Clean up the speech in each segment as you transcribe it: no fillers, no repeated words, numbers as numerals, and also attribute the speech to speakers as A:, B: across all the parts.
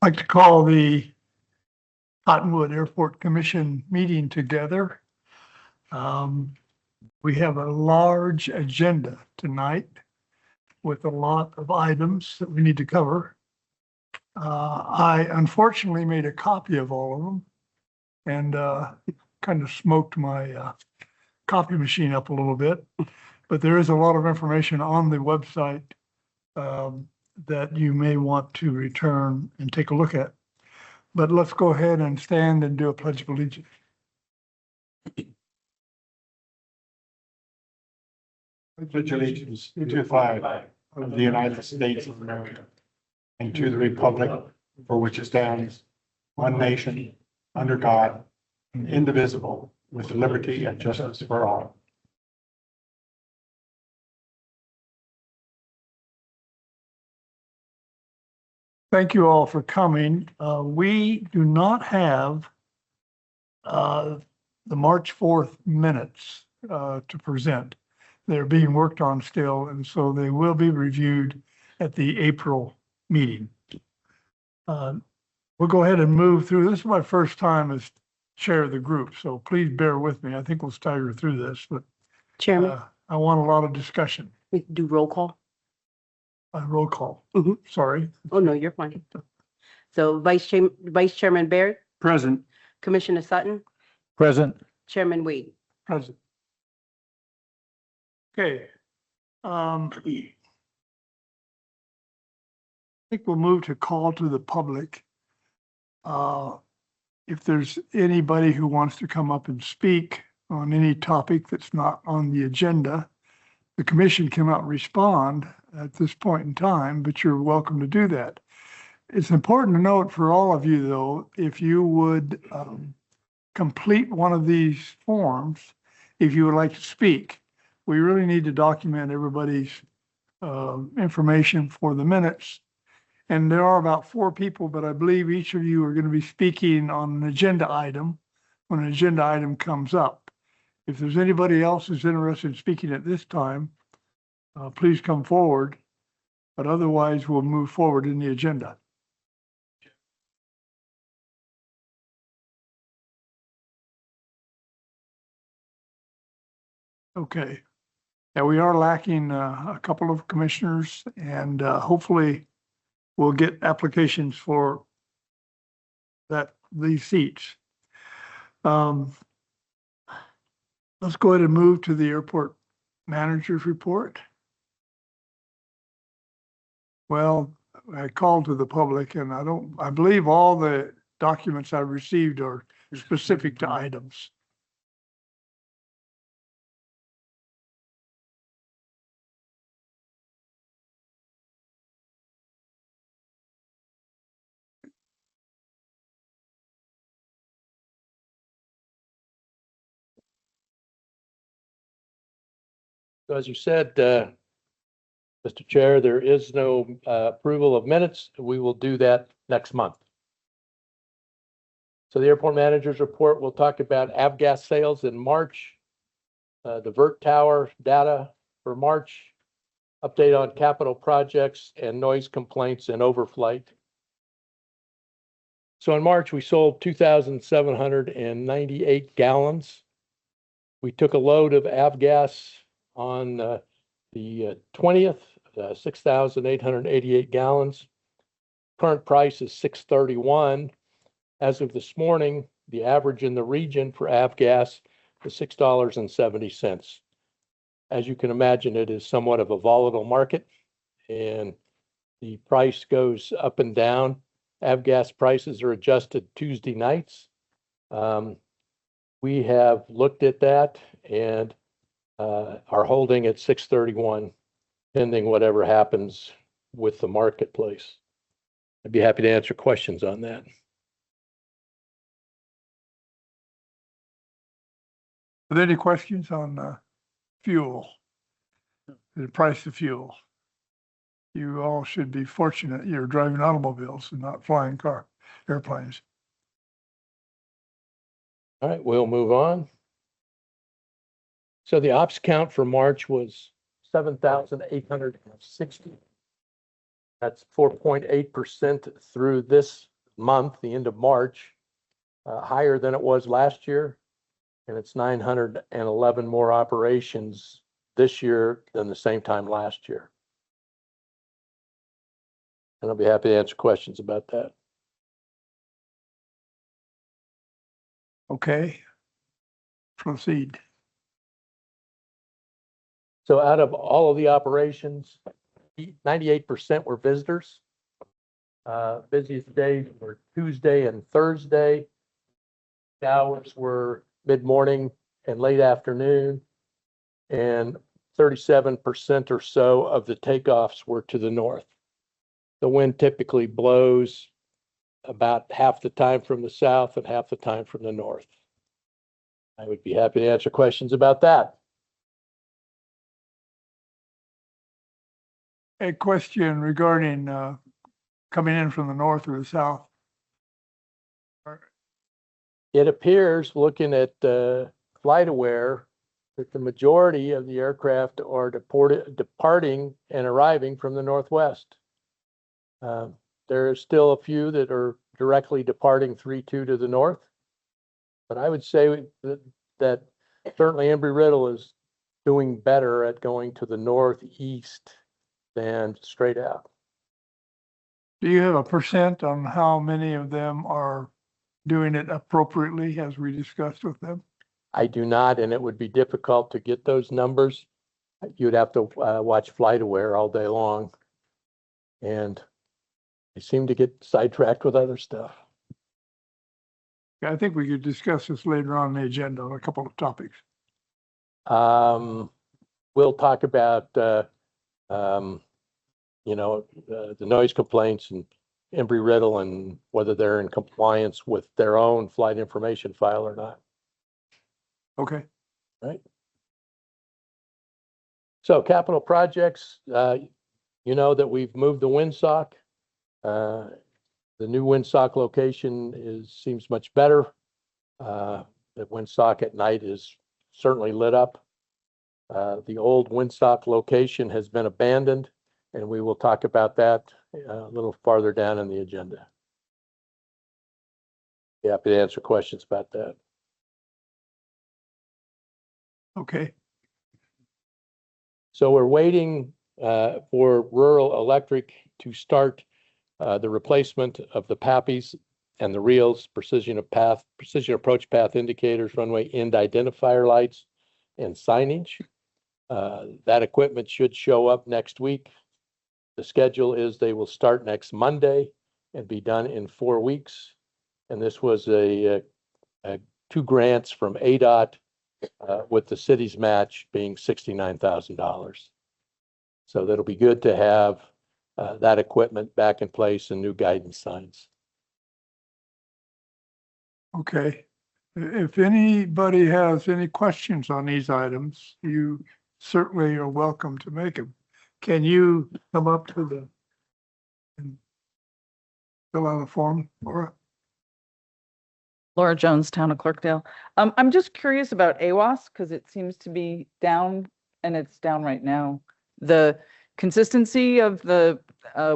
A: Like to call the Cottonwood Airport Commission meeting together. We have a large agenda tonight with a lot of items that we need to cover. I unfortunately made a copy of all of them and kind of smoked my copy machine up a little bit. But there is a lot of information on the website that you may want to return and take a look at. But let's go ahead and stand and do a pledge of allegiance.
B: Pledge allegiance to the flag of the United States of America and to the republic for which it stands, one nation, under God, indivisible, with liberty and justice for all.
A: Thank you all for coming. We do not have the March 4th minutes to present. They're being worked on still, and so they will be reviewed at the April meeting. We'll go ahead and move through. This is my first time as chair of the group, so please bear with me. I think we'll stagger through this, but
C: Chairman,
A: I want a lot of discussion.
C: we can do roll call.
A: Roll call.
C: Mhm.
A: Sorry.
C: Oh, no, you're fine. So Vice Chairman Baird,
B: Present.
C: Commissioner Sutton,
B: Present.
C: Chairman Wade.
A: Present. Okay. I think we'll move to call to the public. If there's anybody who wants to come up and speak on any topic that's not on the agenda, the commission cannot respond at this point in time, but you're welcome to do that. It's important to note for all of you, though, if you would complete one of these forms, if you would like to speak. We really need to document everybody's information for the minutes. And there are about 4 people, but I believe each of you are going to be speaking on an agenda item when an agenda item comes up. If there's anybody else who's interested in speaking at this time, please come forward, but otherwise we'll move forward in the agenda. Okay. Yeah, we are lacking a couple of commissioners, and hopefully we'll get applications for these seats. Let's go ahead and move to the airport manager's report. Well, I called to the public, and I believe all the documents I've received are specific to items.
D: So as you said, Mr. Chair, there is no approval of minutes. We will do that next month. So the airport manager's report, we'll talk about avgas sales in March, the vert tower data for March, update on capital projects and noise complaints and overflight. So in March, we sold 2,798 gallons. We took a load of avgas on the 20th, 6,888 gallons. Current price is $6.31. As of this morning, the average in the region for avgas is $6.70. As you can imagine, it is somewhat of a volatile market, and the price goes up and down. Avgas prices are adjusted Tuesday nights. We have looked at that and are holding at $6.31, pending whatever happens with the marketplace. I'd be happy to answer questions on that.
A: Are there any questions on fuel, the price of fuel? You all should be fortunate you're driving automobiles and not flying airplanes.
D: All right, we'll move on. So the ops count for March was 7,860. That's 4.8% through this month, the end of March, higher than it was last year. And it's 911 more operations this year than the same time last year. And I'll be happy to answer questions about that.
A: Okay. Proceed.
D: So out of all of the operations, 98% were visitors. Busiest days were Tuesday and Thursday. The hours were mid-morning and late afternoon. And 37% or so of the takeoffs were to the north. The wind typically blows about half the time from the south and half the time from the north. I would be happy to answer questions about that.
A: A question regarding coming in from the north or the south.
D: It appears, looking at FlightAware, that the majority of the aircraft are departing and arriving from the northwest. There are still a few that are directly departing 3-2 to the north. But I would say that certainly Embry-Riddle is doing better at going to the northeast than straight out.
A: Do you have a percent on how many of them are doing it appropriately as we discussed with them?
D: I do not, and it would be difficult to get those numbers. You'd have to watch FlightAware all day long. And they seem to get sidetracked with other stuff.
A: I think we could discuss this later on the agenda on a couple of topics.
D: We'll talk about, the noise complaints and Embry-Riddle and whether they're in compliance with their own flight information file or not.
A: Okay.
D: Right. So capital projects, you know that we've moved the windsock. The new windsock location seems much better. The windsock at night is certainly lit up. The old windsock location has been abandoned, and we will talk about that a little farther down in the agenda. Be happy to answer questions about that.
A: Okay.
D: So we're waiting for Rural Electric to start the replacement of the PAPIs and the reels, precision approach path indicators, runway end identifier lights, and signage. That equipment should show up next week. The schedule is they will start next Monday and be done in 4 weeks. And this was two grants from ADOT with the city's match being $69,000. So that'll be good to have that equipment back in place and new guidance signs.
A: Okay. If anybody has any questions on these items, you certainly are welcome to make them. Can you come up to and fill out a form, Laura?
E: Laura Jones, Town of Clerkdale. I'm just curious about AWAS because it seems to be down, and it's down right now. The consistency of the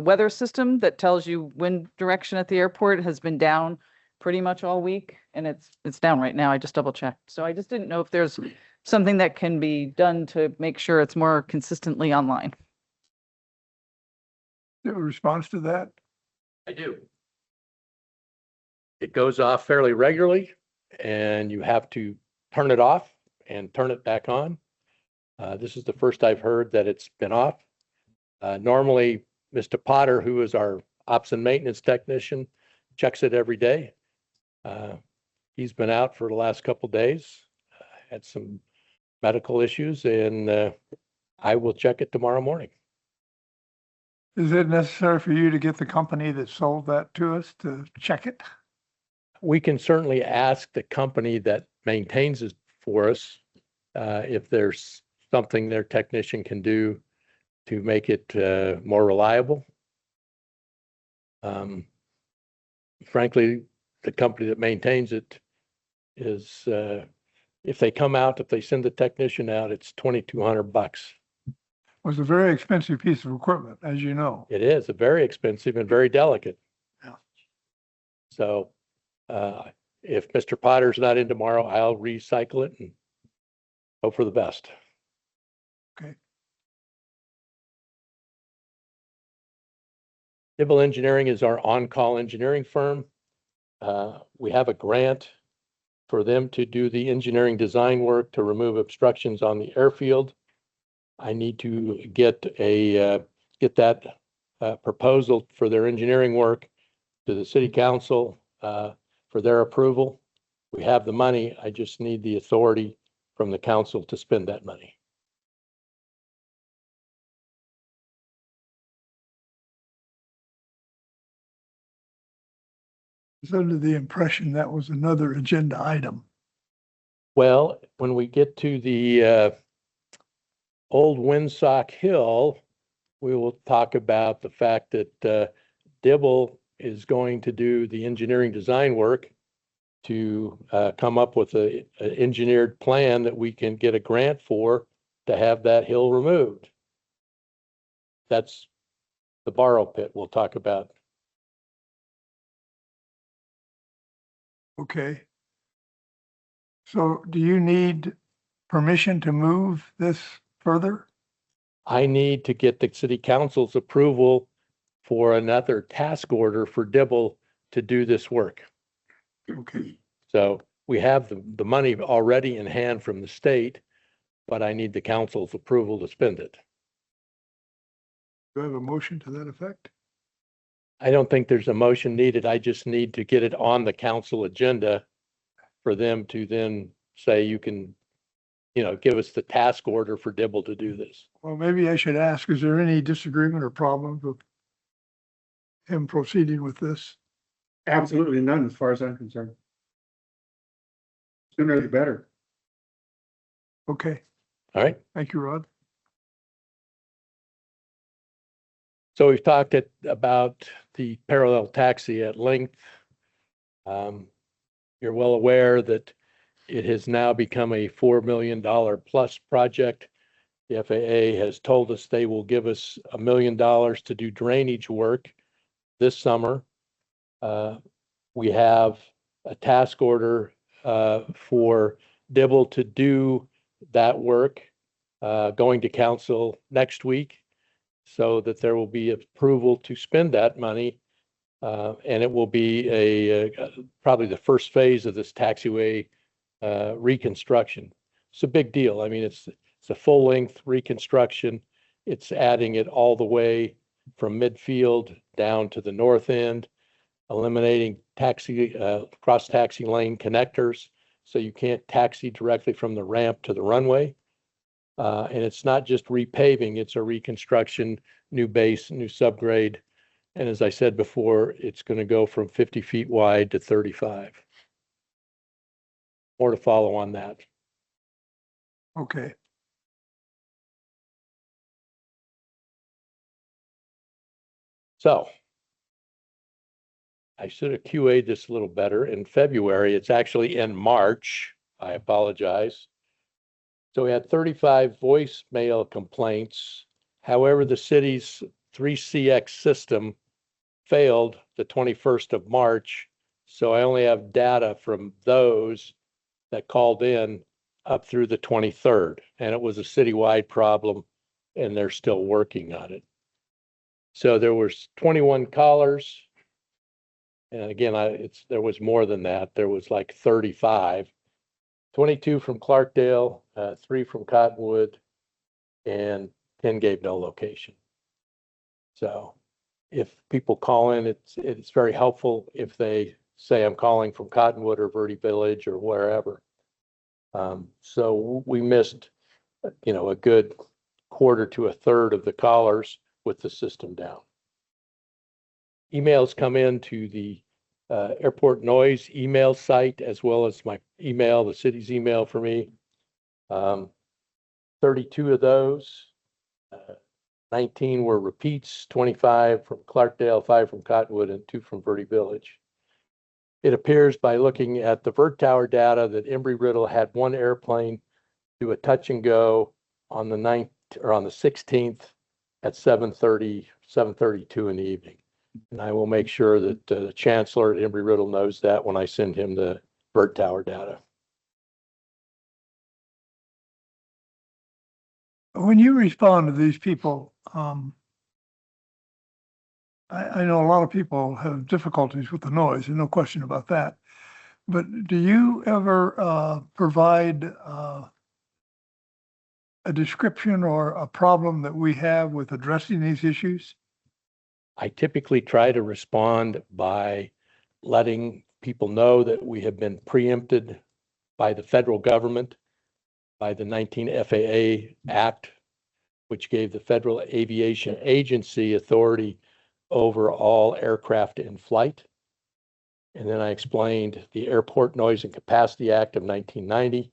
E: weather system that tells you wind direction at the airport has been down pretty much all week, and it's down right now. I just double checked. So I just didn't know if there's something that can be done to make sure it's more consistently online.
A: Do you have a response to that?
D: I do. It goes off fairly regularly, and you have to turn it off and turn it back on. This is the first I've heard that it's been off. Normally, Mr. Potter, who is our ops and maintenance technician, checks it every day. He's been out for the last couple of days, had some medical issues, and I will check it tomorrow morning.
A: Is it necessary for you to get the company that sold that to us to check it?
D: We can certainly ask the company that maintains it for us if there's something their technician can do to make it more reliable. Frankly, the company that maintains it is, if they send the technician out, it's $2,200.
A: It was a very expensive piece of equipment, as you know.
D: It is a very expensive and very delicate. So if Mr. Potter's not in tomorrow, I'll recycle it and hope for the best.
A: Okay.
D: Dibble Engineering is our on-call engineering firm. We have a grant for them to do the engineering design work to remove obstructions on the airfield. I need to get that proposal for their engineering work to the city council for their approval. We have the money. I just need the authority from the council to spend that money.
A: I was under the impression that was another agenda item.
D: Well, when we get to the old Windsock Hill, we will talk about the fact that Dibble is going to do the engineering design work to come up with an engineered plan that we can get a grant for to have that hill removed. That's the borrow pit we'll talk about.
A: Okay. So do you need permission to move this further?
D: I need to get the city council's approval for another task order for Dibble to do this work.
A: Okay.
D: So we have the money already in hand from the state, but I need the council's approval to spend it.
A: Do I have a motion to that effect?
D: I don't think there's a motion needed. I just need to get it on the council agenda for them to then say you can, give us the task order for Dibble to do this.
A: Well, maybe I should ask, is there any disagreement or problems with him proceeding with this?
B: Absolutely none, as far as I'm concerned. Sooner the better.
A: Okay,
D: All right.
A: thank you, Rod.
D: So we've talked about the parallel taxi at length. You're well aware that it has now become a $4 million plus project. The FAA has told us they will give us $1 million to do drainage work this summer. We have a task order for Dibble to do that work going to council next week, so that there will be approval to spend that money. And it will be probably the first phase of this taxiway reconstruction. It's a big deal. I mean, it's a full length reconstruction. It's adding it all the way from midfield down to the north end, eliminating cross taxi lane connectors, so you can't taxi directly from the ramp to the runway. And it's not just repaving, it's a reconstruction, new base, new subgrade. And as I said before, it's going to go from 50 feet wide to 35. More to follow on that.
A: Okay,
D: So I should have QA'd this a little better. In February, it's actually in March. I apologize. So we had 35 voicemail complaints. However, the city's 3CX system failed the 21st of March. So I only have data from those that called in up through the 23rd. And it was a citywide problem, and they're still working on it. So there was 21 callers. And again, there was more than that. There was like 35. 22 from Clarkdale, 3 from Cottonwood, and 10 gave no location. So if people call in, it's very helpful if they say, I'm calling from Cottonwood or Verde Village or wherever. So we missed, a good quarter to a third of the callers with the system down. Emails come in to the airport noise email site, as well as my email, the city's email for me. 32 of those, 19 were repeats, 25 from Clarkdale, 5 from Cottonwood, and 2 from Verde Village. It appears by looking at the Vert Tower data that Embry-Riddle had one airplane do a touch and go on the 9th or on the 16th at 7:32 in the evening. And I will make sure that the Chancellor at Embry-Riddle knows that when I send him the bird tower data.
A: When you respond to these people, I know a lot of people have difficulties with the noise, there's no question about that. But do you ever provide a description or a problem that we have with addressing these issues?
D: I typically try to respond by letting people know that we have been preempted by the federal government, by the 19 FAA Act, which gave the Federal Aviation Agency authority over all aircraft in flight. And then I explained the Airport Noise and Capacity Act of 1990,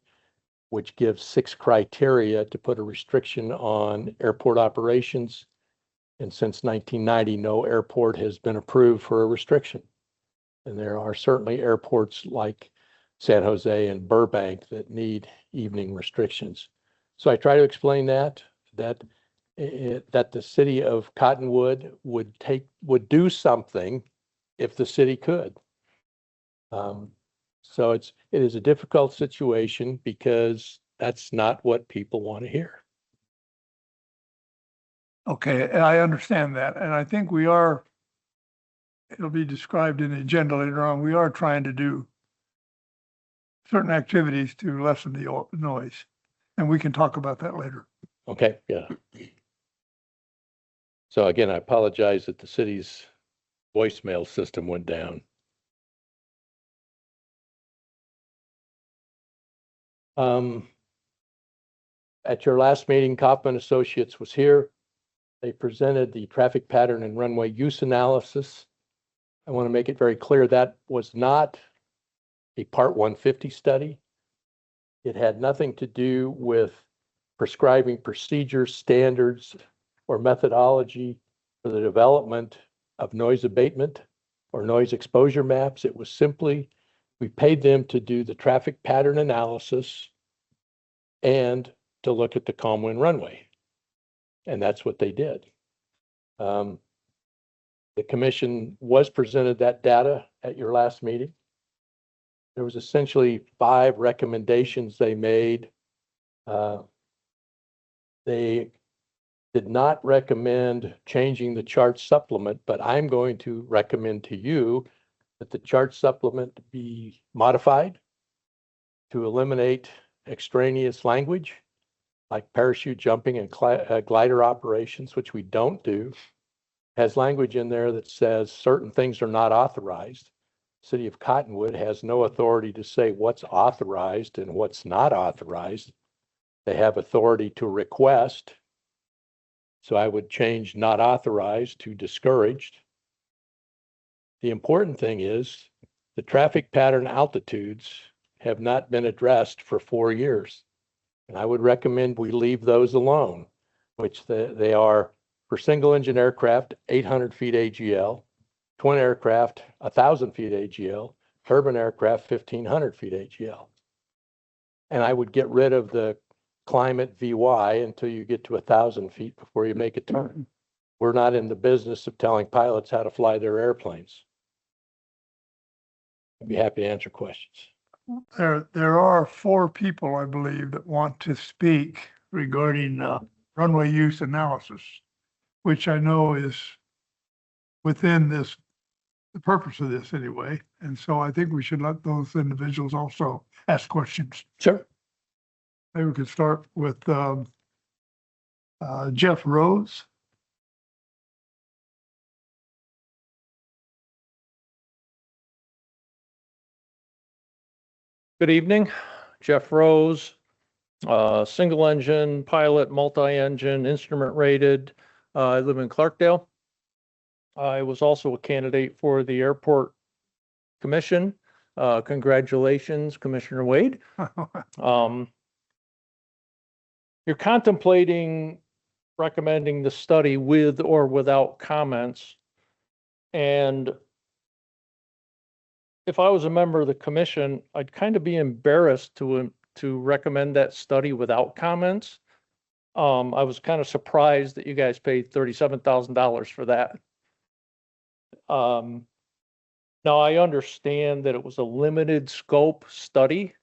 D: which gives 6 criteria to put a restriction on airport operations. And since 1990, no airport has been approved for a restriction. And there are certainly airports like San Jose and Burbank that need evening restrictions. So I try to explain that the city of Cottonwood would do something if the city could. So it is a difficult situation because that's not what people want to hear.
A: Okay, I understand that. And I think it'll be described in the agenda later on. We are trying to do certain activities to lessen the noise. And we can talk about that later.
D: Okay, yeah. So again, I apologize that the city's voicemail system went down. At your last meeting, Kaufman Associates was here. They presented the traffic pattern and runway use analysis. I want to make it very clear that was not a Part 150 study. It had nothing to do with prescribing procedures, standards, or methodology for the development of noise abatement or noise exposure maps. It was simply, we paid them to do the traffic pattern analysis and to look at the calm wind runway. And that's what they did. The commission was presented that data at your last meeting. There was essentially 5 recommendations they made. They did not recommend changing the chart supplement, but I'm going to recommend to you that the chart supplement be modified to eliminate extraneous language like parachute jumping and glider operations, which we don't do. Has language in there that says certain things are not authorized. City of Cottonwood has no authority to say what's authorized and what's not authorized. They have authority to request. So I would change not authorized to discouraged. The important thing is the traffic pattern altitudes have not been addressed for 4 years. And I would recommend we leave those alone, which they are for single engine aircraft, 800 feet AGL, twin aircraft, 1,000 feet AGL, turbine aircraft, 1,500 feet AGL. And I would get rid of the climate VY until you get to 1,000 feet before you make a turn. We're not in the business of telling pilots how to fly their airplanes. I'd be happy to answer questions.
A: There are 4 people, I believe, that want to speak regarding runway use analysis, which I know is within the purpose of this anyway. And so I think we should let those individuals also ask questions.
D: Sure.
A: Maybe we could start with Jeff Rose.
F: Good evening, Jeff Rose, single engine pilot, multi-engine, instrument rated. I live in Clarkdale. I was also a candidate for the airport commission. Congratulations, Commissioner Wade. You're contemplating recommending the study with or without comments. And if I was a member of the commission, I'd kind of be embarrassed to recommend that study without comments. I was kind of surprised that you guys paid $37,000 for that. Now I understand that it was a limited scope study.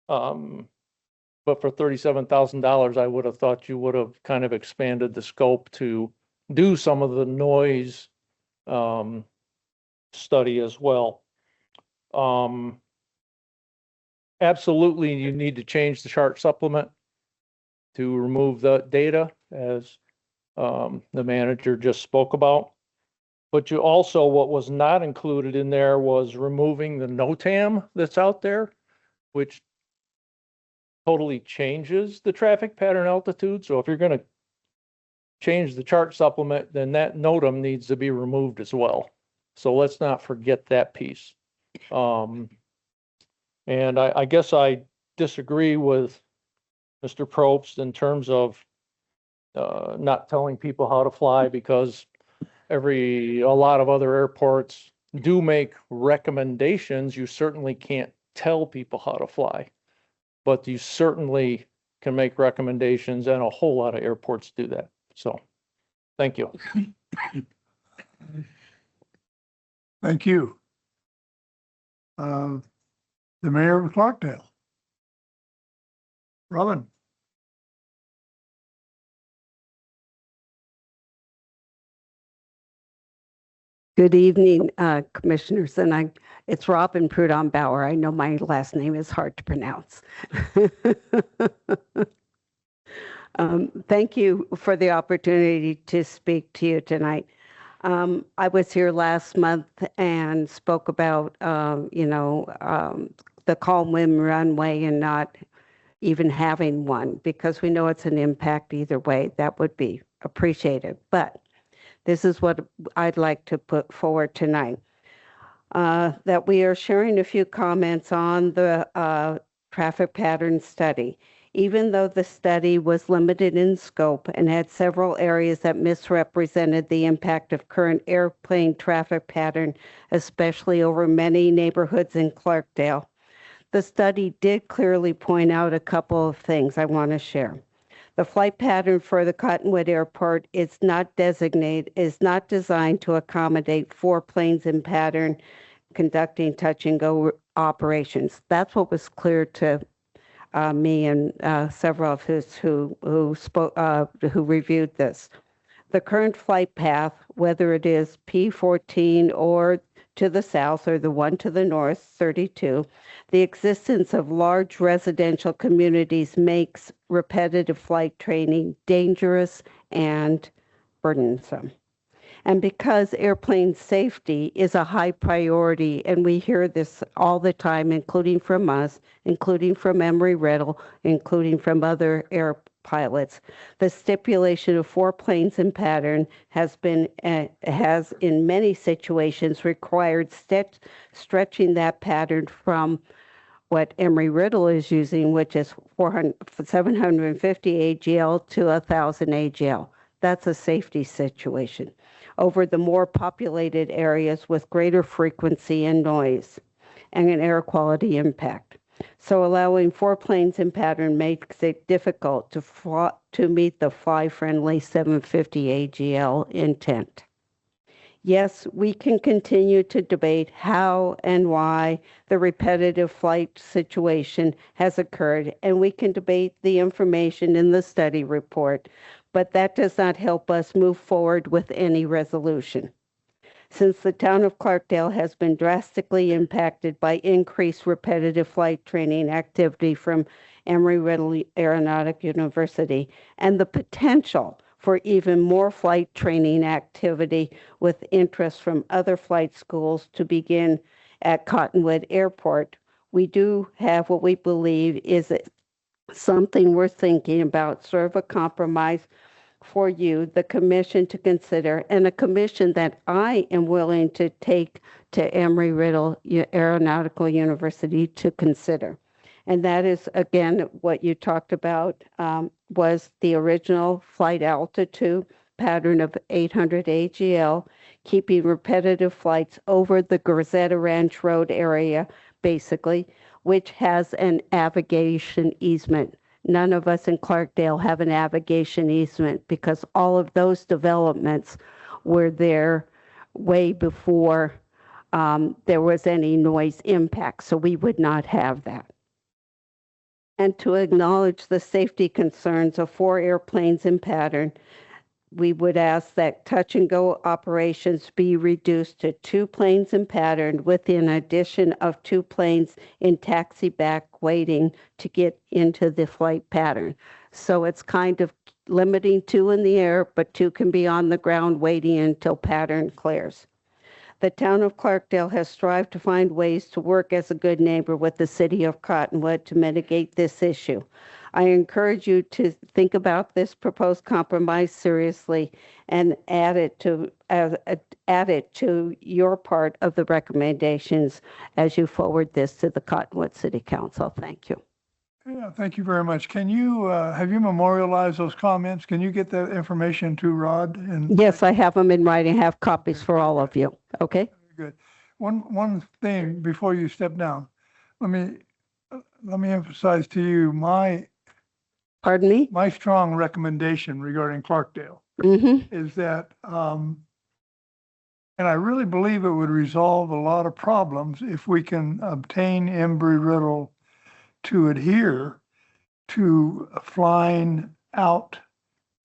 F: But for $37,000, I would have thought you would have kind of expanded the scope to do some of the noise study as well. Absolutely, you need to change the chart supplement to remove the data, as the manager just spoke about. But you also, what was not included in there was removing the NOTAM that's out there, which totally changes the traffic pattern altitude. So if you're going to change the chart supplement, then that NOTAM needs to be removed as well. So let's not forget that piece. And I guess I disagree with Mr. Probst in terms of not telling people how to fly, because a lot of other airports do make recommendations. You certainly can't tell people how to fly, but you certainly can make recommendations, and a whole lot of airports do that. So, thank you.
A: Thank you. The mayor of Clarkdale. Robin.
C: Good evening, commissioners, and it's Robin Prudhomme-Bauer. I know my last name is hard to pronounce. Thank you for the opportunity to speak to you tonight. I was here last month and spoke about, the calm wind runway and not even having one, because we know it's an impact either way. That would be appreciated. But this is what I'd like to put forward tonight. That we are sharing a few comments on the traffic pattern study. Even though the study was limited in scope and had several areas that misrepresented the impact of current airplane traffic pattern, especially over many neighborhoods in Clarkdale, the study did clearly point out a couple of things I want to share. The flight pattern for the Cottonwood Airport is not designed to accommodate 4 planes in pattern conducting touch and go operations. That's what was clear to me and several of us who reviewed this. The current flight path, whether it is P14 or to the south or the one to the north, 32, the existence of large residential communities makes repetitive flight training dangerous and burdensome. And because airplane safety is a high priority, and we hear this all the time, including from us, including from Embry-Riddle, including from other air pilots, the stipulation of 4 planes in pattern has in many situations required stretching that pattern from what Embry-Riddle is using, which is 750 AGL to 1,000 AGL. That's a safety situation over the more populated areas with greater frequency and noise and an air quality impact. So allowing 4 planes in pattern makes it difficult to meet the fly-friendly 750 AGL intent. Yes, we can continue to debate how and why the repetitive flight situation has occurred, and we can debate the information in the study report, but that does not help us move forward with any resolution. Since the town of Clarkdale has been drastically impacted by increased repetitive flight training activity from Embry-Riddle Aeronautic University and the potential for even more flight training activity with interest from other flight schools to begin at Cottonwood Airport, we do have what we believe is something we're thinking about, sort of a compromise for you, the commission, to consider, and a commission that I am willing to take to Embry-Riddle Aeronautical University to consider. And that is, again, what you talked about was the original flight altitude pattern of 800 AGL, keeping repetitive flights over the Grazetta Ranch Road area, basically, which has an navigation easement. None of us in Clarkdale have a navigation easement because all of those developments were there way before there was any noise impact, so we would not have that. And to acknowledge the safety concerns of 4 airplanes in pattern, we would ask that touch and go operations be reduced to 2 planes in pattern with an addition of 2 planes in taxi back waiting to get into the flight pattern. So it's kind of limiting 2 in the air, but 2 can be on the ground waiting until pattern clears. The town of Clarkdale has strived to find ways to work as a good neighbor with the city of Cottonwood to mitigate this issue. I encourage you to think about this proposed compromise seriously and add it to your part of the recommendations as you forward this to the Cottonwood City Council. Thank you.
A: Yeah, thank you very much. Can you, have you memorialized those comments? Can you get that information to Rod? And
C: Yes, I have them in writing. I have copies for all of you. Okay?
A: Good. One thing before you step down, let me emphasize to you
C: Pardon me?
A: my strong recommendation regarding Clarkdale
C: Mm-hmm.
A: is that, and I really believe it would resolve a lot of problems if we can obtain Embry-Riddle to adhere to flying out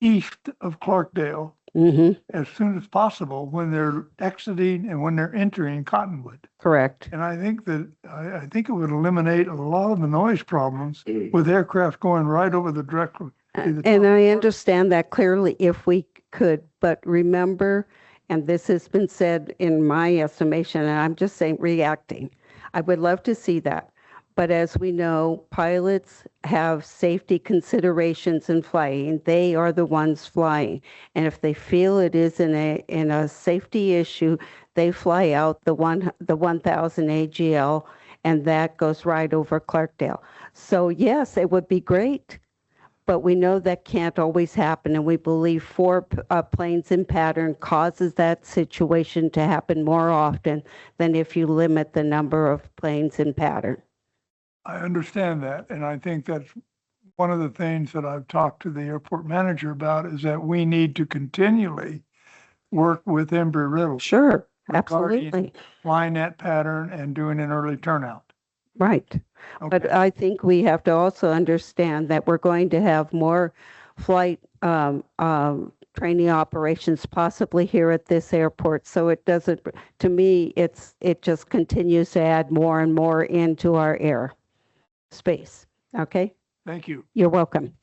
A: east of Clarkdale
C: Mm-hmm.
A: as soon as possible when they're exiting and when they're entering Cottonwood.
C: Correct.
A: And I think that, I think it would eliminate a lot of the noise problems with aircraft going right over the direct.
C: And I understand that clearly if we could, but remember, and this has been said in my estimation, and I'm just saying reacting, I would love to see that. But as we know, pilots have safety considerations in flying. They are the ones flying. And if they feel it is in a safety issue, they fly out the 1000 AGL, and that goes right over Clarkdale. So yes, it would be great, but we know that can't always happen, and we believe 4 planes in pattern causes that situation to happen more often than if you limit the number of planes in pattern.
A: I understand that, and I think that's one of the things that I've talked to the airport manager about is that we need to continually work with Embry-Riddle.
C: Sure,
A: regarding
C: absolutely.
A: Flying that pattern and doing an early turnout.
C: Right. But
A: Okay,
C: I think we have to also understand that we're going to have more flight training operations possibly here at this airport. So it doesn't, to me, it just continues to add more and more into our air space. Okay?
A: thank you.
C: You're welcome.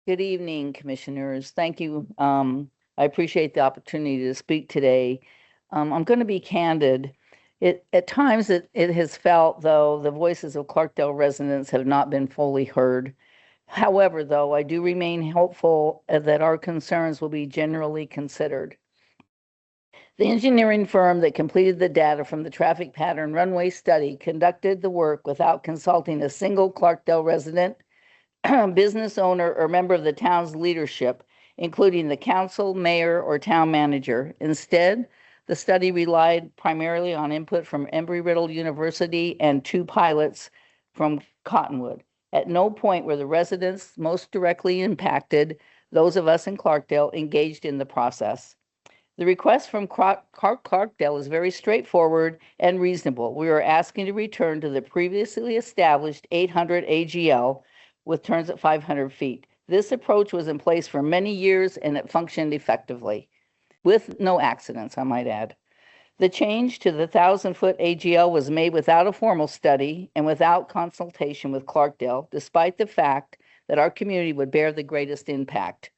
G: Good evening, commissioners. Thank you. I appreciate the opportunity to speak today. I'm going to be candid. At times it has felt, though, the voices of Clarkdale residents have not been fully heard. However, though, I do remain hopeful that our concerns will be generally considered. The engineering firm that completed the data from the traffic pattern runway study conducted the work without consulting a single Clarkdale resident, business owner, or member of the town's leadership, including the council, mayor, or town manager. Instead, the study relied primarily on input from Embry-Riddle University and 2 pilots from Cottonwood. At no point were the residents most directly impacted, those of us in Clarkdale, engaged in the process. The request from Clarkdale is very straightforward and reasonable. We are asking to return to the previously established 800 AGL with turns at 500 feet. This approach was in place for many years and it functioned effectively, with no accidents, I might add. The change to the 1,000-foot AGL was made without a formal study and without consultation with Clarkdale, despite the fact that our community would bear the greatest impact.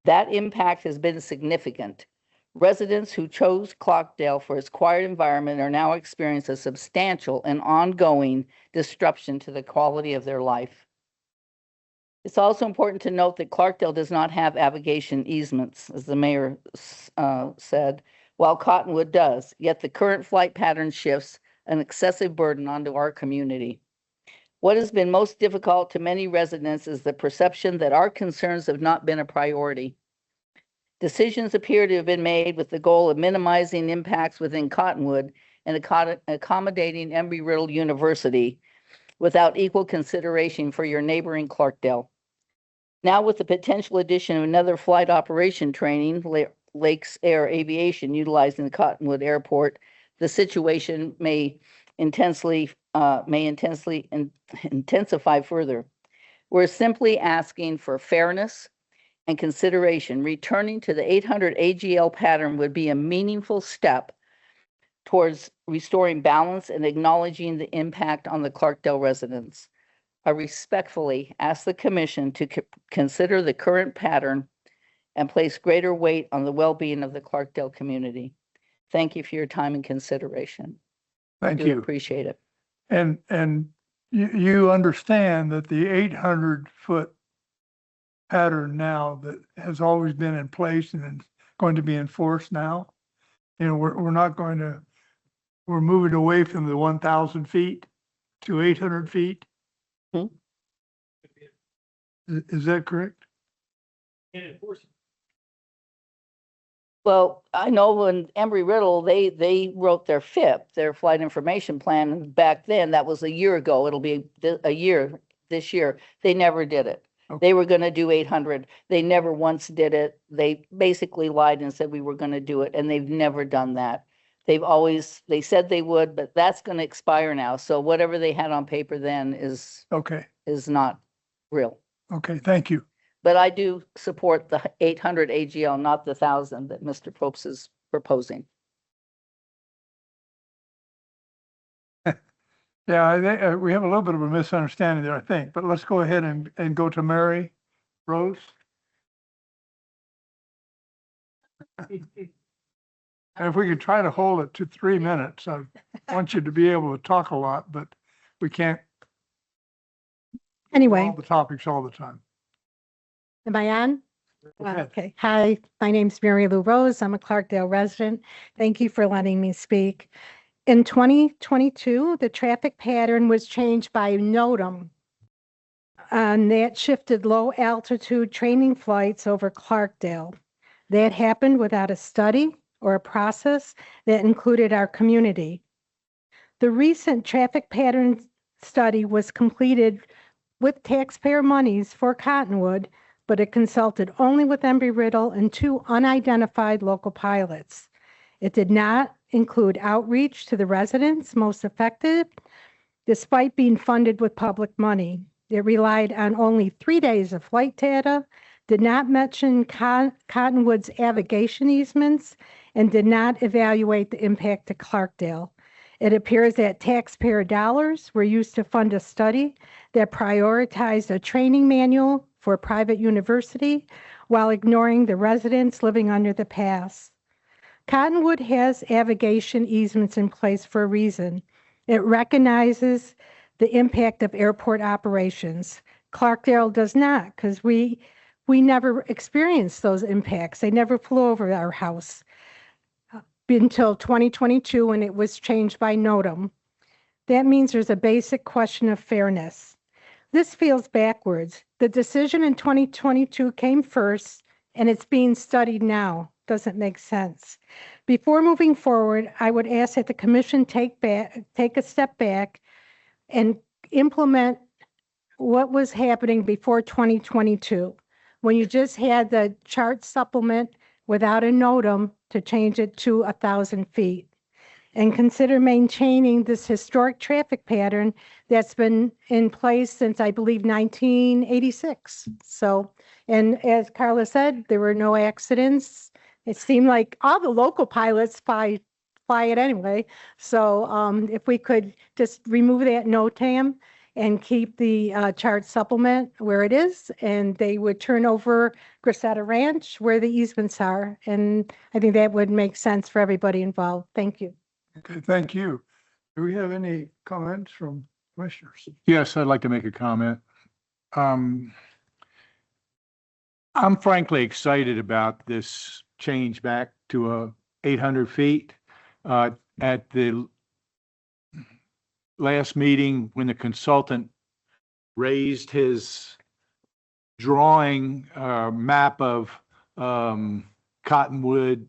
G: That impact has been significant. Residents who chose Clarkdale for its quiet environment are now experiencing a substantial and ongoing disruption to the quality of their life. It's also important to note that Clarkdale does not have aviation easements, as the mayor said, while Cottonwood does, yet the current flight pattern shifts an excessive burden onto our community. What has been most difficult to many residents is the perception that our concerns have not been a priority. Decisions appear to have been made with the goal of minimizing impacts within Cottonwood and accommodating Embry-Riddle University, without equal consideration for your neighboring Clarkdale. Now, with the potential addition of another flight operation training, Lakes Air Aviation utilizing the Cottonwood Airport, the situation may intensify further. We're simply asking for fairness and consideration. Returning to the 800 AGL pattern would be a meaningful step towards restoring balance and acknowledging the impact on the Clarkdale residents. I respectfully ask the commission to consider the current pattern and place greater weight on the well-being of the Clarkdale community. Thank you for your time and consideration.
A: Thank
G: Do
A: you.
G: appreciate it.
A: And you understand that the 800-foot pattern now that has always been in place and is going to be enforced now, we're not going to, we're moving away from the 1,000 feet to 800 feet.
G: Hmm.
A: Is that correct?
G: Well, I know when Embry-Riddle, they wrote their FIP, their flight information plan, and back then, that was a year ago. It'll be a year this year. They never did it.
A: Okay.
G: They were going to do 800. They never once did it. They basically lied and said we were going to do it, and they've never done that. They said they would, but that's going to expire now. So whatever they had on paper then is
A: Okay.
G: not real.
A: Okay. Thank you.
G: But I do support the 800 AGL, not the 1,000 that Mr. Probst is proposing.
A: Yeah, I think we have a little bit of a misunderstanding there, I think, but let's go ahead and go to Mary Rose. And if we could try to hold it to 3 minutes, I want you to be able to talk a lot, but we can't.
H: Anyway,
A: All the topics all the time.
H: am I on?
A: Go ahead.
H: Okay. Hi, my name's Mary Lou Rose. I'm a Clarkdale resident. Thank you for letting me speak. In 2022, the traffic pattern was changed by NOTAM. And that shifted low altitude training flights over Clarkdale. That happened without a study or a process that included our community. The recent traffic pattern study was completed with taxpayer monies for Cottonwood, but it consulted only with Embry-Riddle and 2 unidentified local pilots. It did not include outreach to the residents most affected, despite being funded with public money. It relied on only 3 days of flight data, did not mention Cottonwood's navigation easements, and did not evaluate the impact to Clarkdale. It appears that taxpayer dollars were used to fund a study that prioritized a training manual for a private university while ignoring the residents living under the pass. Cottonwood has navigation easements in place for a reason. It recognizes the impact of airport operations. Clarkdale does not, because we never experienced those impacts. They never flew over our house until 2022 when it was changed by NOTAM. That means there's a basic question of fairness. This feels backwards. The decision in 2022 came first, and it's being studied now. Doesn't make sense. Before moving forward, I would ask that the commission take a step back and implement what was happening before 2022, when you just had the chart supplement without a NOTAM to change it to 1,000 feet. And consider maintaining this historic traffic pattern that's been in place since, I believe, 1986. So, and as Carla said, there were no accidents. It seemed like all the local pilots fly it anyway. So if we could just remove that NOTAM and keep the chart supplement where it is, and they would turn over Gracetta Ranch where the easements are. And I think that would make sense for everybody involved. Thank you.
A: Okay, thank you. Do we have any comments from commissioners?
I: Yes, I'd like to make a comment. I'm frankly excited about this change back to 800 feet. At the last meeting, when the consultant raised his drawing map of Cottonwood,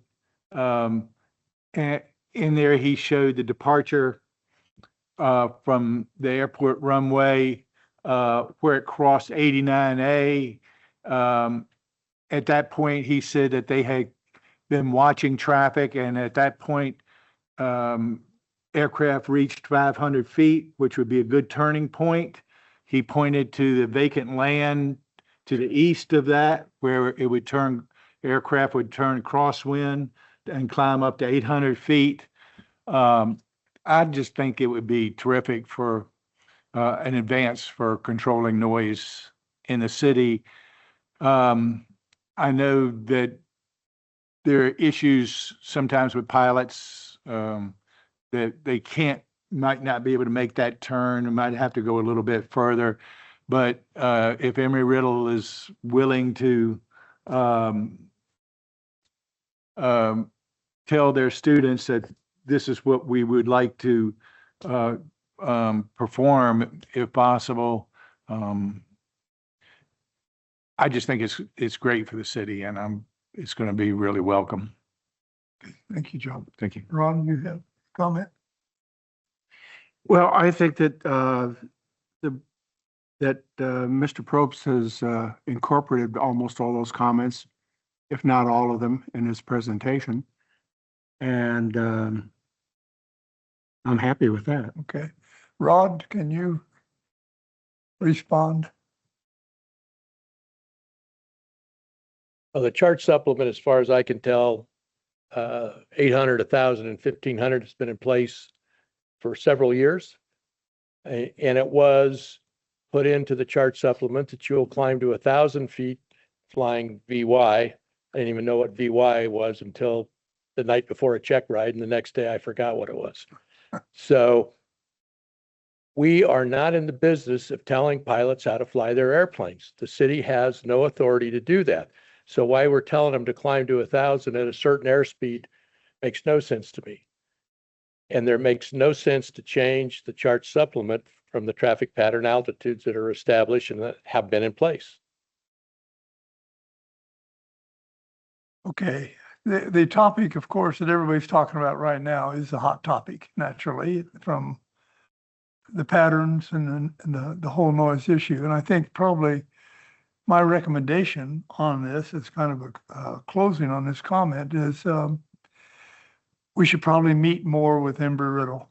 I: and in there he showed the departure from the airport runway, where it crossed 89A. At that point, he said that they had been watching traffic, and at that point, aircraft reached 500 feet, which would be a good turning point. He pointed to the vacant land to the east of that, where it would turn, aircraft would turn crosswind and climb up to 800 feet. I just think it would be terrific for an advance for controlling noise in the city. I know that there are issues sometimes with pilots that they might not be able to make that turn and might have to go a little bit further. But if Embry-Riddle is willing to tell their students that this is what we would like to perform if possible, I just think it's great for the city, and it's going to be really welcome.
A: Thank you, John.
I: Thank you.
A: Ron, you have a comment?
J: Well, I think that Mr. Probst has incorporated almost all those comments, if not all of them, in his presentation. And I'm happy with that.
A: Okay. Rod, can you respond?
F: Well, the chart supplement, as far as I can tell, 800, 1,000, and 1,500 has been in place for several years. And it was put into the chart supplement that you'll climb to 1,000 feet flying VY. I didn't even know what VY was until the night before a check ride, and the next day I forgot what it was. So we are not in the business of telling pilots how to fly their airplanes. The city has no authority to do that. So why we're telling them to climb to 1,000 at a certain airspeed makes no sense to me. And there makes no sense to change the chart supplement from the traffic pattern altitudes that are established and that have been in place.
A: Okay. The topic, of course, that everybody's talking about right now is a hot topic, naturally, from the patterns and the whole noise issue. And I think probably my recommendation on this, it's kind of a closing on this comment, is we should probably meet more with Embry-Riddle.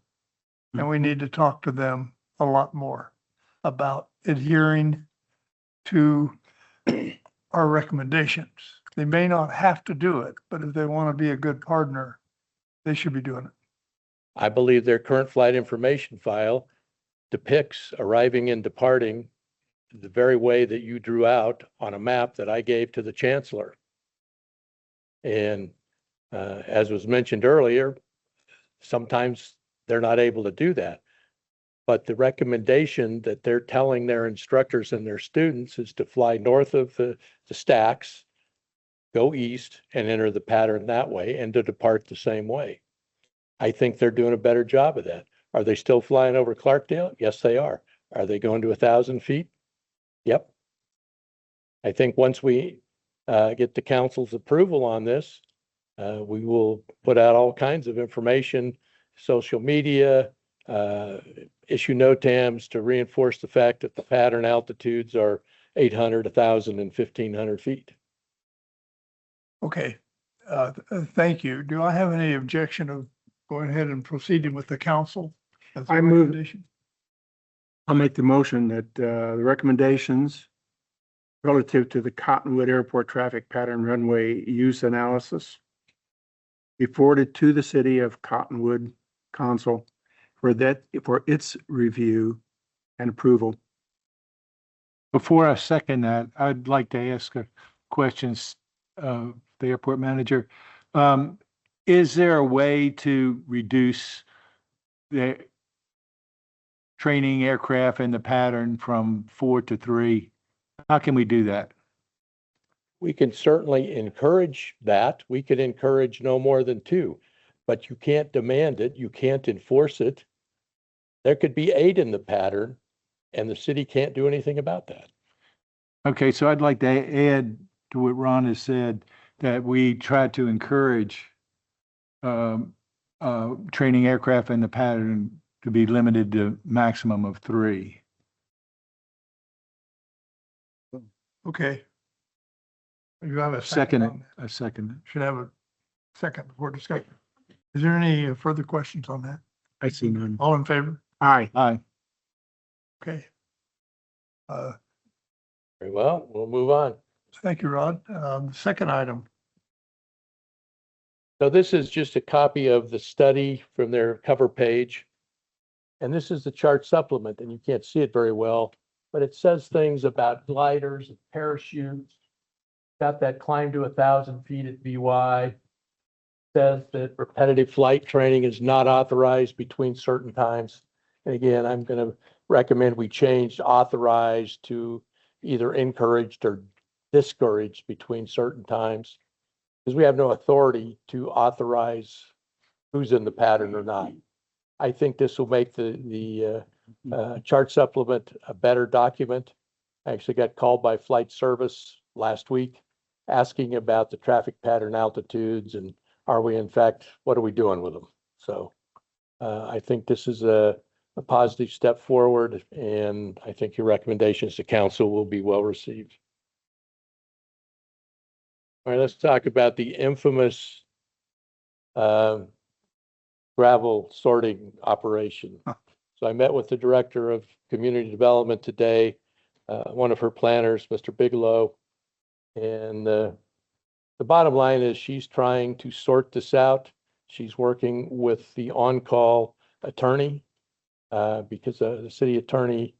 A: And we need to talk to them a lot more about adhering to our recommendations. They may not have to do it, but if they want to be a good partner, they should be doing it.
F: I believe their current flight information file depicts arriving and departing the very way that you drew out on a map that I gave to the chancellor. And as was mentioned earlier, sometimes they're not able to do that. But the recommendation that they're telling their instructors and their students is to fly north of the stacks, go east, and enter the pattern that way, and to depart the same way. I think they're doing a better job of that. Are they still flying over Clarkdale? Yes, they are. Are they going to 1,000 feet? Yep. I think once we get the council's approval on this, we will put out all kinds of information, social media, issue NOTAMs to reinforce the fact that the pattern altitudes are 800, 1,000, and 1,500 feet.
A: Okay. Thank you. Do I have any objection of going ahead and proceeding with the council? As a
J: I move-
A: recommendation?
J: I'll make the motion that the recommendations relative to the Cottonwood Airport traffic pattern runway use analysis be forwarded to the city of Cottonwood Council for its review and approval.
I: Before I second that, I'd like to ask a question of the airport manager. Is there a way to reduce the training aircraft in the pattern from 4 to 3? How can we do that?
F: We can certainly encourage that. We could encourage no more than 2, but you can't demand it. You can't enforce it. There could be 8 in the pattern, and the city can't do anything about that.
I: Okay, so I'd like to add to what Ron has said, that we try to encourage training aircraft in the pattern to be limited to maximum of 3.
A: Okay. You have a second?
I: Second,
A: on that?
I: a second.
A: Should have a second before discussion. Is there any further questions on that?
J: I see none.
A: All in favor?
J: Aye.
I: Aye.
A: Okay.
D: Very well, we'll move on.
A: Thank you, Rod. Second item.
D: So this is just a copy of the study from their cover page. And this is the chart supplement, and you can't see it very well, but it says things about gliders and parachutes. Got that climb to 1,000 feet at VY. Says that repetitive flight training is not authorized between certain times. And again, I'm going to recommend we change authorized to either encouraged or discouraged between certain times, because we have no authority to authorize who's in the pattern or not. I think this will make the chart supplement a better document. I actually got called by flight service last week asking about the traffic pattern altitudes and are we in fact, what are we doing with them? So I think this is a positive step forward, and I think your recommendations to council will be well received. All right, let's talk about the infamous gravel sorting operation. So I met with the director of community development today, one of her planners, Mr. Bigelow, and the bottom line is she's trying to sort this out. She's working with the on-call attorney because the city attorney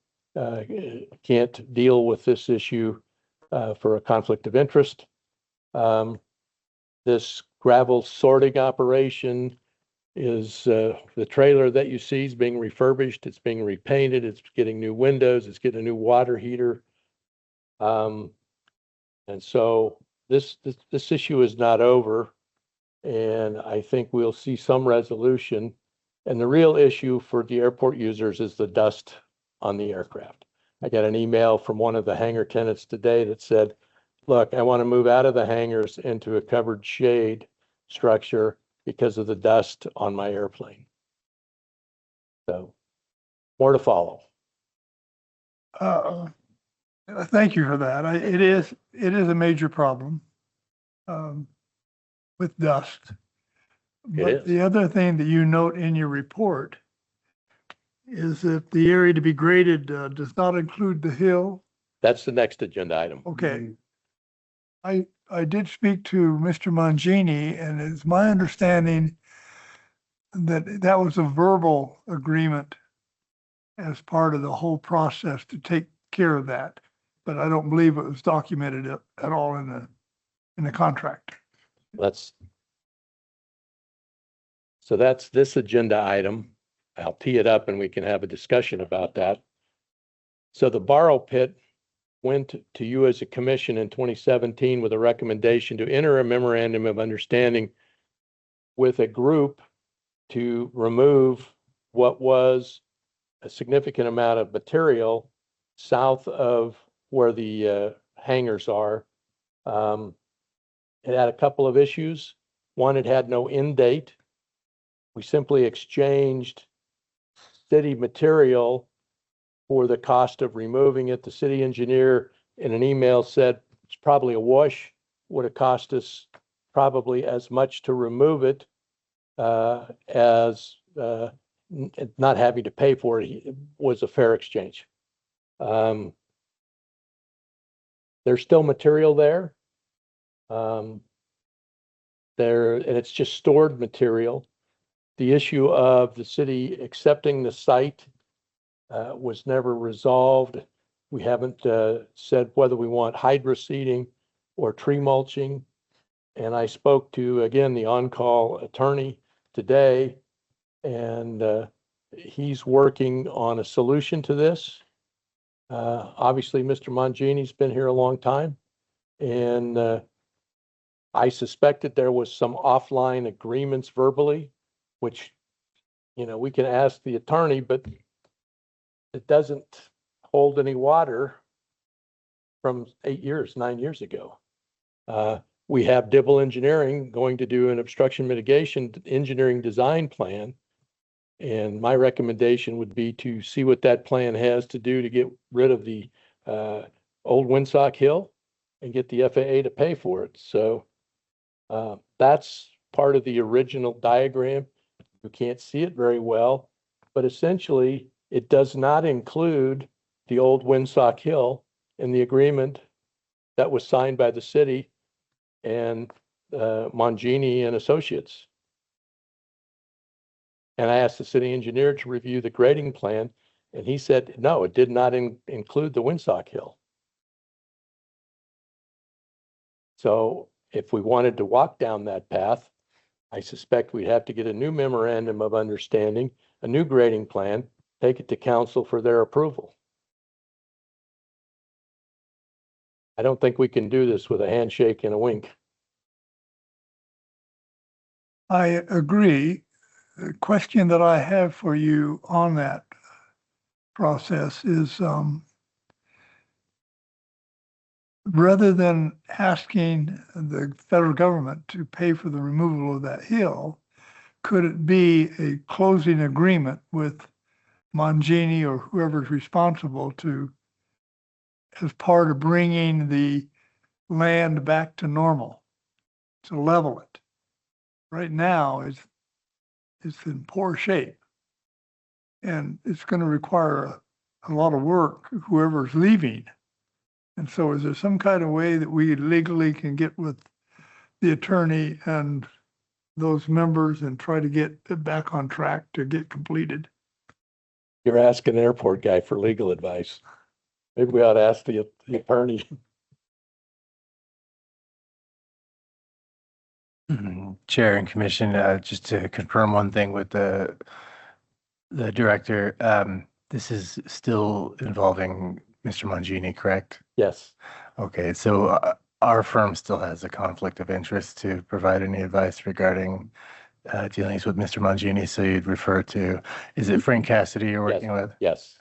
D: can't deal with this issue for a conflict of interest. This gravel sorting operation is the trailer that you see is being refurbished. It's being repainted. It's getting new windows. It's getting a new water heater. And so this issue is not over. And I think we'll see some resolution. And the real issue for the airport users is the dust on the aircraft. I got an email from one of the hangar tenants today that said, look, I want to move out of the hangars into a covered shade structure because of the dust on my airplane. So more to follow.
A: Thank you for that. It is a major problem with dust. But
D: is.
A: the other thing that you note in your report is that the area to be graded does not include the hill.
D: That's the next agenda item.
A: Okay. I did speak to Mr. Mangini, and it's my understanding that that was a verbal agreement as part of the whole process to take care of that. But I don't believe it was documented at all in the contract.
D: That's this agenda item. I'll tee it up and we can have a discussion about that. So the borrow pit went to you as a commission in 2017 with a recommendation to enter a memorandum of understanding with a group to remove what was a significant amount of material south of where the hangars are. It had a couple of issues. One, it had no end date. We simply exchanged city material for the cost of removing it. The city engineer in an email said it's probably a wash, would have cost us probably as much to remove it as not having to pay for it. It was a fair exchange. There's still material there. And it's just stored material. The issue of the city accepting the site was never resolved. We haven't said whether we want hydro seeding or tree mulching. And I spoke to, again, the on-call attorney today, and he's working on a solution to this. Obviously, Mr. Mangini's been here a long time, and I suspect that there was some offline agreements verbally, which, we can ask the attorney, but it doesn't hold any water from 9 years ago. We have Dibble Engineering going to do an obstruction mitigation engineering design plan. And my recommendation would be to see what that plan has to do to get rid of the old Windsock Hill and get the FAA to pay for it. So that's part of the original diagram. You can't see it very well, but essentially it does not include the old Windsock Hill in the agreement that was signed by the city and Mongini and Associates. And I asked the city engineer to review the grading plan, and he said, no, it did not include the Windsock Hill. So if we wanted to walk down that path, I suspect we'd have to get a new memorandum of understanding, a new grading plan, take it to council for their approval. I don't think we can do this with a handshake and a wink.
A: I agree. The question that I have for you on that process is, rather than asking the federal government to pay for the removal of that hill, could it be a closing agreement with Mongini or whoever's responsible to, as part of bringing the land back to normal, to level it? Right now, it's in poor shape. And it's going to require a lot of work, whoever's leaving. And so is there some kind of way that we legally can get with the attorney and those members and try to get it back on track to get completed?
D: You're asking an airport guy for legal advice. Maybe we ought to ask the attorney.
K: Chair and Commission, just to confirm one thing with the director, this is still involving Mr. Mongini, correct?
D: Yes.
K: Okay, so our firm still has a conflict of interest to provide any advice regarding dealings with Mr. Mongini. So you'd refer to, is it Frank Cassidy you're working with?
D: Yes.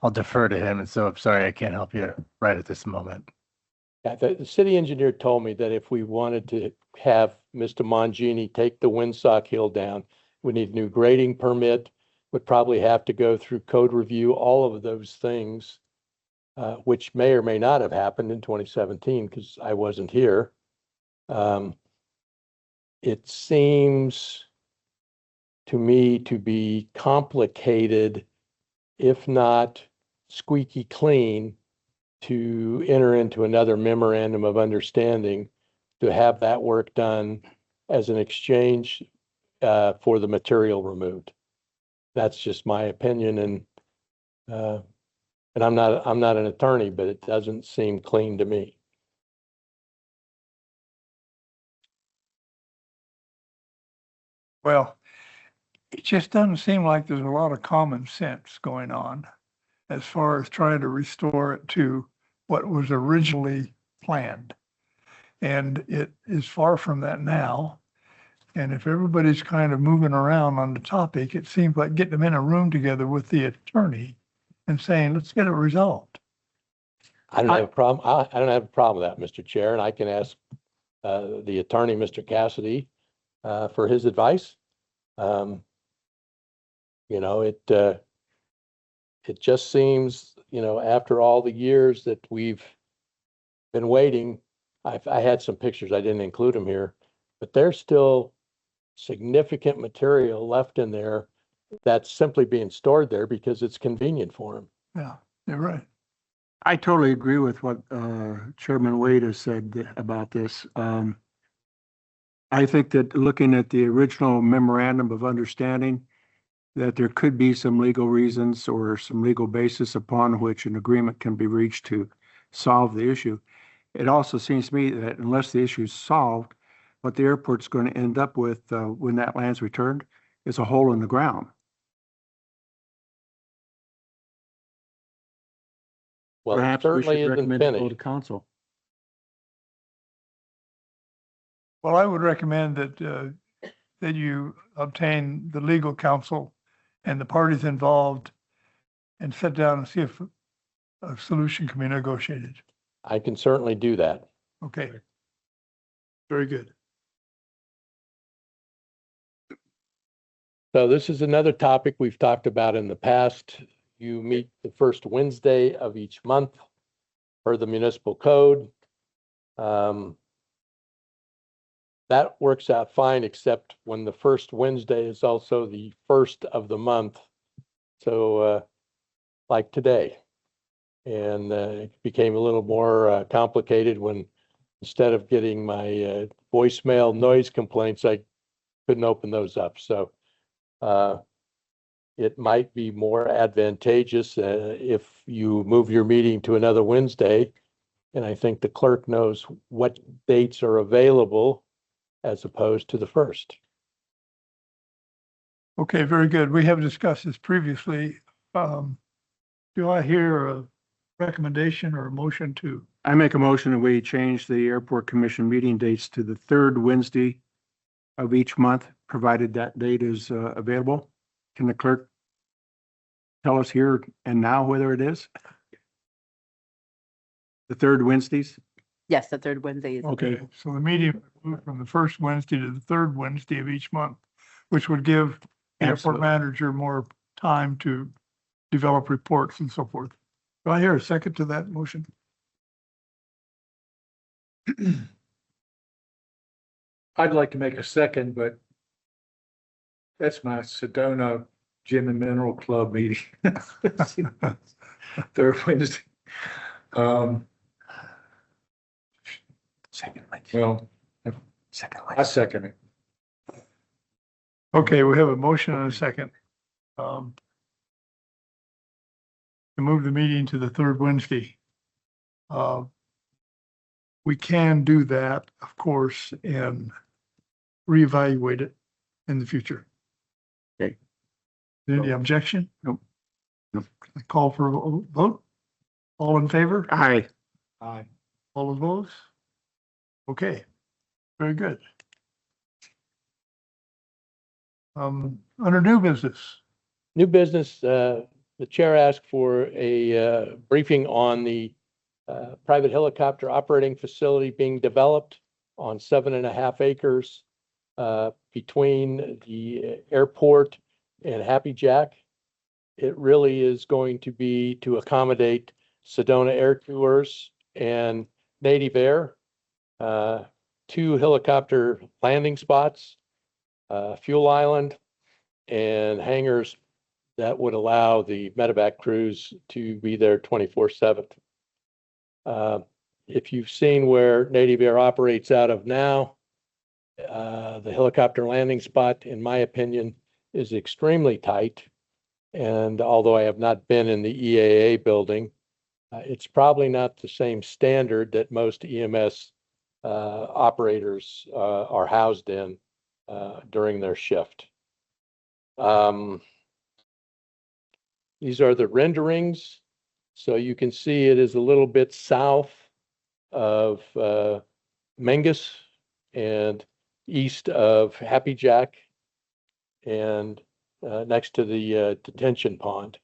K: I'll defer to him. And so I'm sorry, I can't help you right at this moment.
D: Yeah, the city engineer told me that if we wanted to have Mr. Mongini take the Windsock Hill down, we need a new grading permit, would probably have to go through code review, all of those things, which may or may not have happened in 2017 because I wasn't here. It seems to me to be complicated, if not squeaky clean, to enter into another memorandum of understanding to have that work done as an exchange for the material removed. That's just my opinion, and I'm not an attorney, but it doesn't seem clean to me.
A: Well, it just doesn't seem like there's a lot of common sense going on as far as trying to restore it to what was originally planned. And it is far from that now. And if everybody's kind of moving around on the topic, it seems like getting them in a room together with the attorney and saying, let's get it resolved.
D: I don't have a problem. I don't have a problem with that, Mr. Chair, and I can ask the attorney, Mr. Cassidy, for his advice. You know, it just seems, you know, after all the years that we've been waiting, I had some pictures, I didn't include them here, but there's still significant material left in there that's simply being stored there because it's convenient for them.
A: Yeah, you're right.
J: I totally agree with what Chairman Wade has said about this. I think that looking at the original memorandum of understanding, that there could be some legal reasons or some legal basis upon which an agreement can be reached to solve the issue. It also seems to me that unless the issue is solved, what the airport's going to end up with when that land's returned is a hole in the ground.
D: Well, it
J: Perhaps we
D: certainly
J: should
D: isn't
J: recommend it go to
D: finished.
J: council.
A: Well, I would recommend that that you obtain the legal counsel and the parties involved and sit down and see if a solution can be negotiated.
D: I can certainly do that.
A: Okay. Very good.
D: So this is another topic we've talked about in the past. You meet the first Wednesday of each month per the municipal code. That works out fine, except when the first Wednesday is also the first of the month. So like today. And it became a little more complicated when instead of getting my voicemail noise complaints, I couldn't open those up. So it might be more advantageous if you move your meeting to another Wednesday. And I think the clerk knows what dates are available as opposed to the first.
A: Okay, very good. We have discussed this previously. Do I hear a recommendation or a motion to?
J: I make a motion that we change the airport commission meeting dates to the third Wednesday of each month, provided that date is available. Can the clerk tell us here and now whether it is? The third Wednesdays?
E: Yes, the third Wednesday is.
A: Okay, so the meeting moved from the first Wednesday to the third Wednesday of each month, which would give the airport
J: Absolutely.
A: manager more time to develop reports and so forth. Do I hear a second to that motion?
I: I'd like to make a second, but that's my Sedona Gym and Mineral Club meeting. Third Wednesday.
K: Second Wednesday.
I: Well,
K: Second
I: I
K: Wednesday.
I: second it.
A: Okay, we have a motion and a second. To move the meeting to the third Wednesday. We can do that, of course, and reevaluate it in the future.
J: Okay.
A: Any objection?
J: Nope. Nope.
A: I call for a vote. All in favor?
J: Aye.
B: Aye.
A: All opposed? Okay, very good. Under new business,
D: New business, the chair asked for a briefing on the private helicopter operating facility being developed on 7.5 acres between the airport and Happy Jack. It really is going to be to accommodate Sedona Air Tours and Native Air, 2 helicopter landing spots, fuel island, and hangars that would allow the medevac crews to be there 24/7. If you've seen where Native Air operates out of now, the helicopter landing spot, in my opinion, is extremely tight. And although I have not been in the EAA building, it's probably not the same standard that most EMS operators are housed in during their shift. These are the renderings. So you can see it is a little bit south of Mengus and east of Happy Jack and next to the detention pond.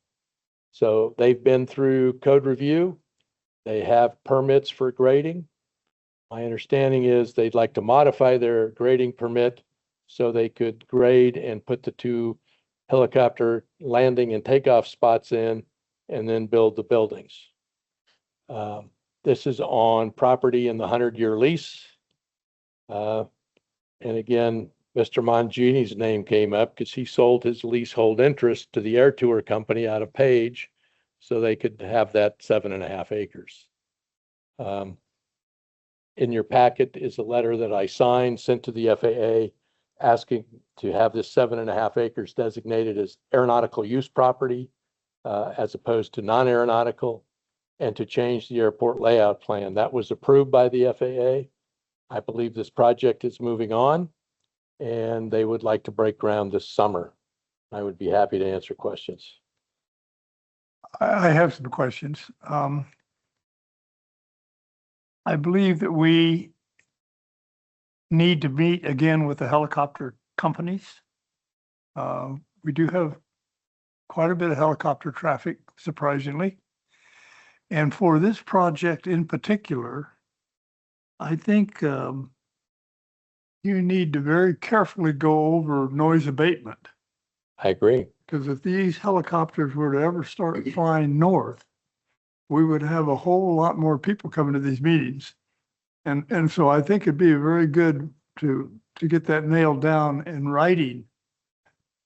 D: So they've been through code review. They have permits for grading. My understanding is they'd like to modify their grading permit so they could grade and put the 2 helicopter landing and takeoff spots in and then build the buildings. This is on property in the 100-year lease. And again, Mr. Mangini's name came up because he sold his leasehold interest to the air tour company out of Page so they could have that 7.5 acres. In your packet is a letter that I signed, sent to the FAA, asking to have this 7.5 acres designated as aeronautical use property as opposed to non-aeronautical, and to change the airport layout plan. That was approved by the FAA. I believe this project is moving on, and they would like to break ground this summer. I would be happy to answer questions.
A: I have some questions. I believe that we need to meet again with the helicopter companies. We do have quite a bit of helicopter traffic, surprisingly. And for this project in particular, I think you need to very carefully go over noise abatement
D: I agree.
A: Because if these helicopters were to ever start flying north, we would have a whole lot more people coming to these meetings. And so I think it'd be very good to get that nailed down in writing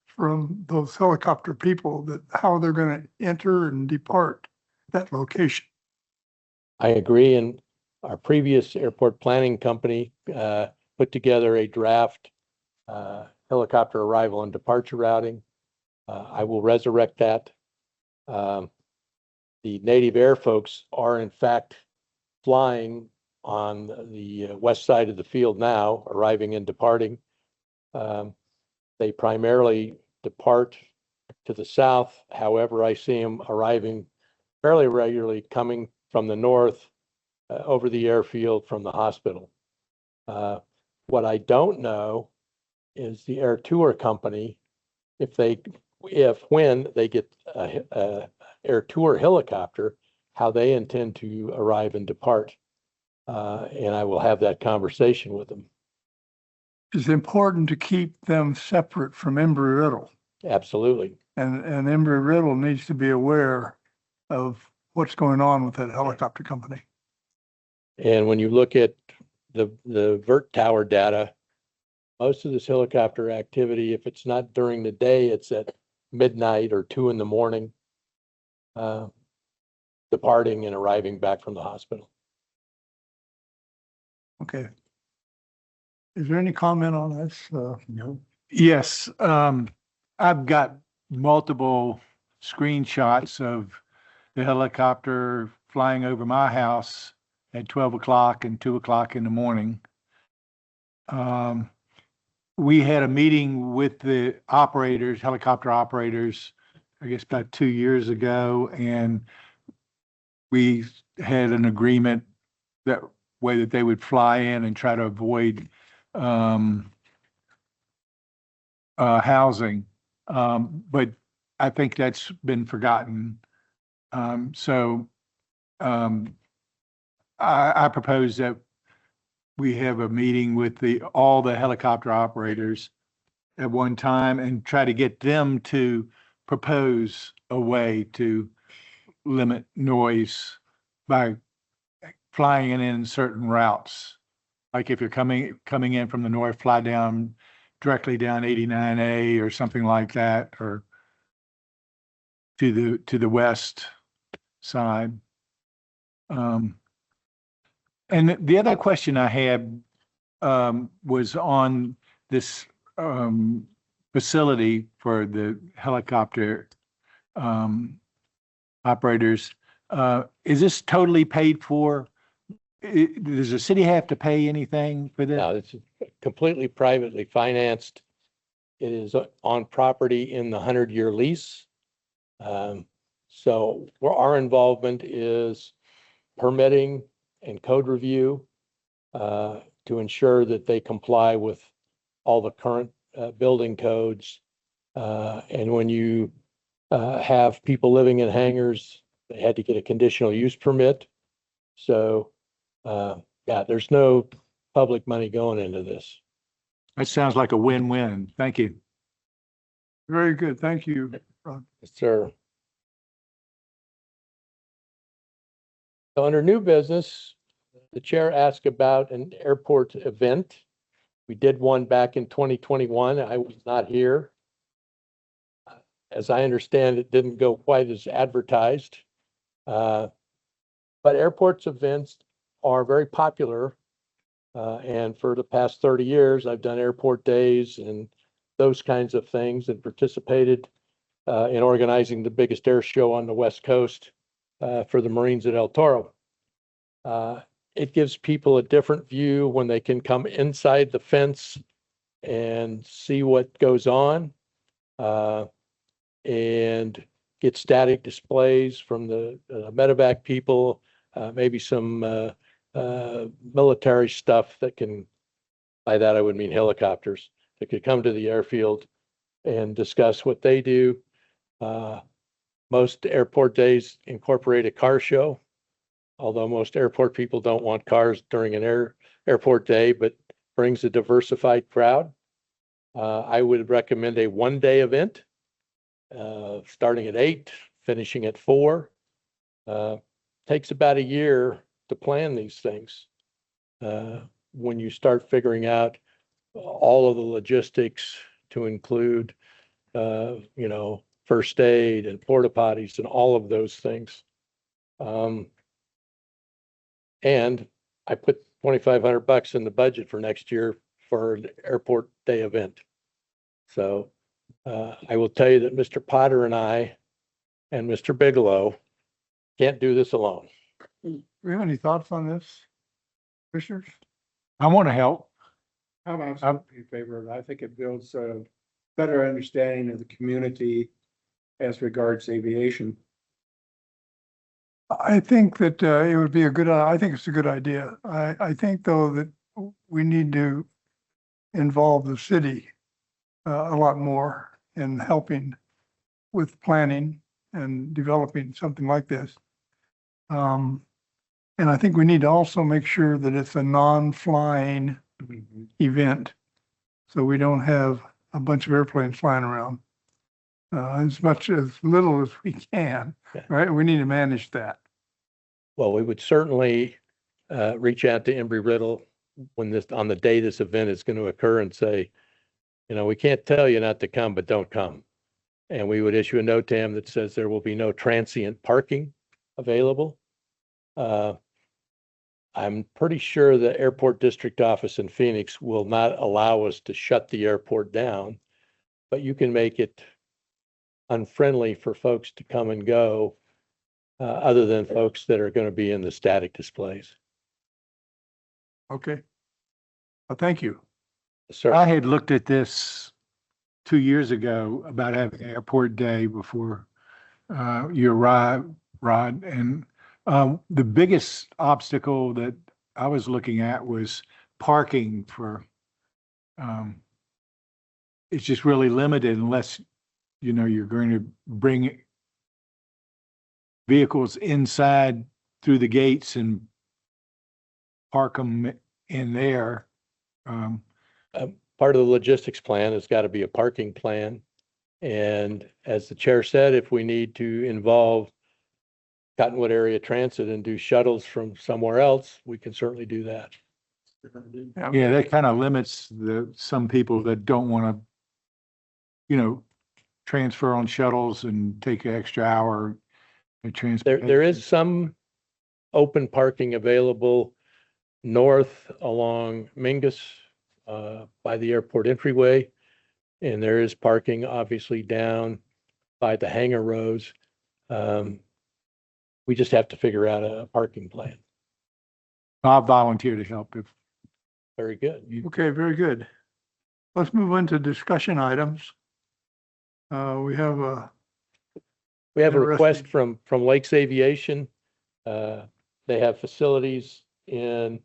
A: from those helicopter people, that how they're going to enter and depart that location.
D: I agree. And our previous airport planning company put together a draft helicopter arrival and departure routing. I will resurrect that. The Native Air folks are in fact flying on the west side of the field now, arriving and departing. They primarily depart to the south. However, I see them arriving fairly regularly, coming from the north over the airfield from the hospital. What I don't know is the air tour company, when they get a air tour helicopter, how they intend to arrive and depart. And I will have that conversation with them.
A: It's important to keep them separate from Embry-Riddle.
D: Absolutely.
A: And Embry-Riddle needs to be aware of what's going on with that helicopter company.
D: And when you look at the vert tower data, most of this helicopter activity, if it's not during the day, it's at midnight or 2 a.m, departing and arriving back from the hospital.
A: Okay. Is there any comment on this?
I: No. Yes, I've got multiple screenshots of the helicopter flying over my house at 12 o'clock and 2 o'clock in the morning. We had a meeting with the operators, helicopter operators, I guess about 2 years ago, and we had an agreement that way that they would fly in and try to avoid housing. But I think that's been forgotten. I propose that we have a meeting with all the helicopter operators at one time and try to get them to propose a way to limit noise by flying in certain routes. Like if you're coming in from the north, fly down directly down 89A or something like that, or to the west side. And the other question I had was on this facility for the helicopter operators. Is this totally paid for? Does the city have to pay anything for this?
D: No, it's completely privately financed. It is on property in the 100-year lease. So where our involvement is permitting and code review to ensure that they comply with all the current building codes. And when you have people living in hangars, they had to get a conditional use permit. So yeah, there's no public money going into this.
I: That sounds like a win-win. Thank you.
A: Very good. Thank you, Ron.
D: Yes, sir. So under new business, the chair asked about an airport event. We did one back in 2021. I was not here. As I understand, it didn't go quite as advertised. But airports events are very popular. And for the past 30 years, I've done airport days and those kinds of things and participated in organizing the biggest air show on the West Coast for the Marines at El Toro. It gives people a different view when they can come inside the fence and see what goes on and get static displays from the medevac people, maybe some military stuff that can, by that I would mean helicopters, that could come to the airfield and discuss what they do. Most airport days incorporate a car show, although most airport people don't want cars during an airport day, but brings a diversified crowd. I would recommend a one-day event starting at 8, finishing at 4. Takes about a year to plan these things. When you start figuring out all of the logistics to include, first aid and porta potties and all of those things. And I put $2,500 in the budget for next year for an airport day event. So I will tell you that Mr. Potter and I and Mr. Bigelow can't do this alone.
A: Do you have any thoughts on this, commissioners?
I: I want to help.
J: I'm absolutely in favor of it. I think it builds a better understanding of the community as regards aviation.
A: I think that it would be I think it's a good idea. I think though that we need to involve the city a lot more in helping with planning and developing something like this. And I think we need to also make sure that it's a non-flying event. So we don't have a bunch of airplanes flying around. As little as we can, right? We need to manage that.
D: Well, we would certainly reach out to Embry-Riddle on the day this event is going to occur and say, we can't tell you not to come, but don't come. And we would issue a note to him that says there will be no transient parking available. I'm pretty sure the airport district office in Phoenix will not allow us to shut the airport down, but you can make it unfriendly for folks to come and go, other than folks that are going to be in the static displays.
A: Okay. Well, thank you.
D: Sir,
I: I had looked at this 2 years ago about having airport day before you arrived, Rod. And the biggest obstacle that I was looking at was parking for, it's just really limited unless, you're going to bring vehicles inside through the gates and park them in there.
D: part of the logistics plan has got to be a parking plan. And as the chair said, if we need to involve Cottonwood area transit and do shuttles from somewhere else, we can certainly do that.
I: Yeah, that kind of limits some people that don't want to, transfer on shuttles and take an extra hour of transportation.
D: There is some open parking available north along Mingus by the airport entryway. And there is parking obviously down by the hangar rows. We just have to figure out a parking plan.
I: I'll volunteer to help if.
D: Very good.
A: Okay, very good. Let's move into discussion items. We have a
D: request from Lakes Aviation. They have facilities in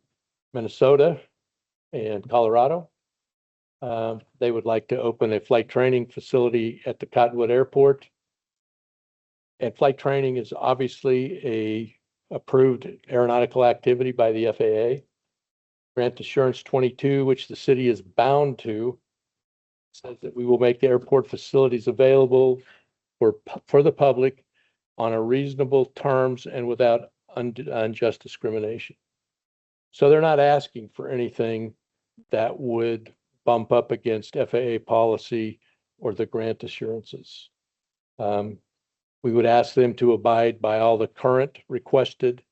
D: Minnesota and Colorado. They would like to open a flight training facility at the Cottonwood Airport. And flight training is obviously a approved aeronautical activity by the FAA. Grant Assurance 22, which the city is bound to, says that we will make the airport facilities available for the public on a reasonable terms and without unjust discrimination. So they're not asking for anything that would bump up against FAA policy or the grant assurances. We would ask them to abide by all the current requested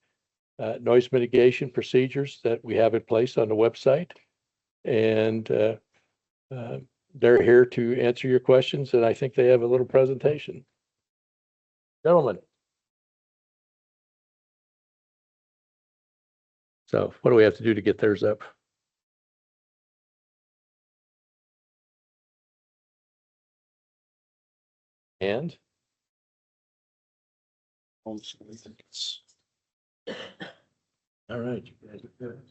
D: noise mitigation procedures that we have in place on the website. And they're here to answer your questions, and I think they have a little presentation. Gentlemen. So what do we have to do to get theirs up? And? All right. You guys are good.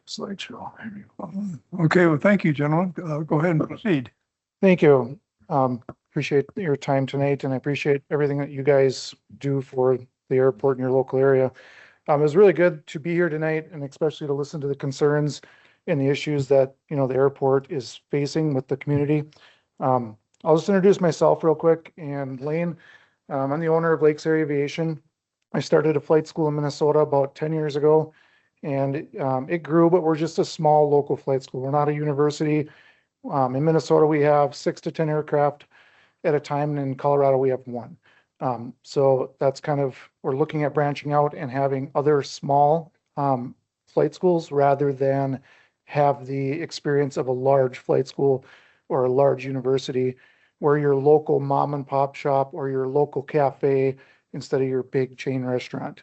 A: slideshow. Okay, well, thank you, gentlemen. Go ahead and proceed.
L: Thank you. Appreciate your time tonight, and I appreciate everything that you guys do for the airport in your local area. It was really good to be here tonight, and especially to listen to the concerns and the issues that, the airport is facing with the community. I'll just introduce myself real quick, and Lane, I'm the owner of Lakes Air Aviation. I started a flight school in Minnesota about 10 years ago, and it grew, but we're just a small local flight school. We're not a university. In Minnesota, we have 6 to 10 aircraft at a time, and in Colorado, we have 1. So that's kind of, we're looking at branching out and having other small flight schools rather than have the experience of a large flight school or a large university where your local mom and pop shop or your local cafe instead of your big chain restaurant.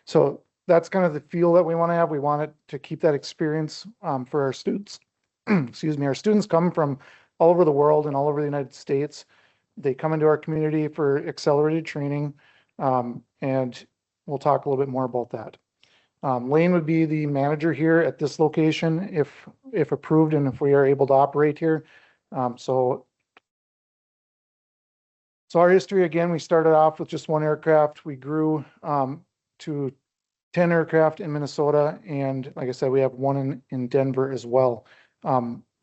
L: So that's kind of the feel that we want to have. We want it to keep that experience for our students. Excuse me, our students come from all over the world and all over the United States. They come into our community for accelerated training, and we'll talk a little bit more about that. Lane would be the manager here at this location if approved and if we are able to operate here. So our history, again, we started off with just 1 aircraft. We grew to 10 aircraft in Minnesota. And like I said, we have 1 in Denver as well.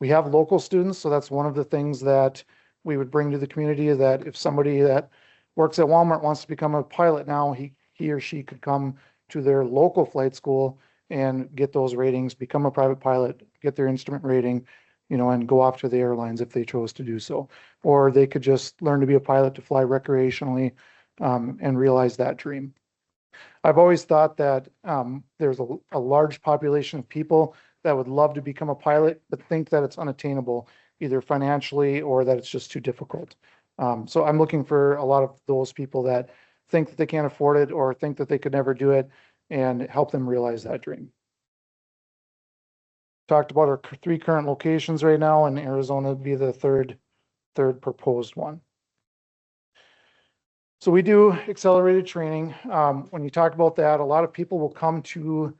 L: We have local students. So that's one of the things that we would bring to the community, that if somebody that works at Walmart wants to become a pilot now, he or she could come to their local flight school and get those ratings, become a private pilot, get their instrument rating, and go off to the airlines if they chose to do so. Or they could just learn to be a pilot to fly recreationally and realize that dream. I've always thought that there's a large population of people that would love to become a pilot, but think that it's unattainable, either financially or that it's just too difficult. So I'm looking for a lot of those people that think that they can't afford it or think that they could never do it, and help them realize that dream. Talked about our 3 current locations right now, and Arizona would be the third proposed one. So we do accelerated training. When you talk about that, a lot of people will come to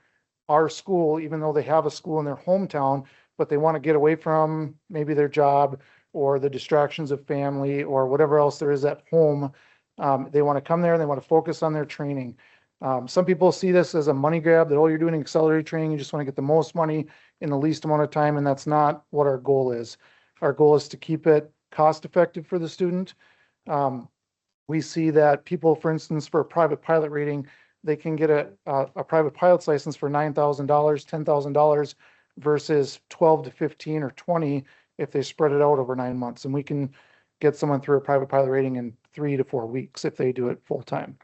L: our school, even though they have a school in their hometown, but they want to get away from maybe their job or the distractions of family or whatever else there is at home. They want to come there and they want to focus on their training. Some people see this as a money grab, that, oh, you're doing accelerated training, you just want to get the most money in the least amount of time, and that's not what our goal is. Our goal is to keep it cost effective for the student. We see that people, for instance, for a private pilot rating, they can get a private pilot's license for $9,000, $10,000 versus 12 to 15 or 20 if they spread it out over 9 months. And we can get someone through a private pilot rating in 3 to 4 weeks if they do it full time.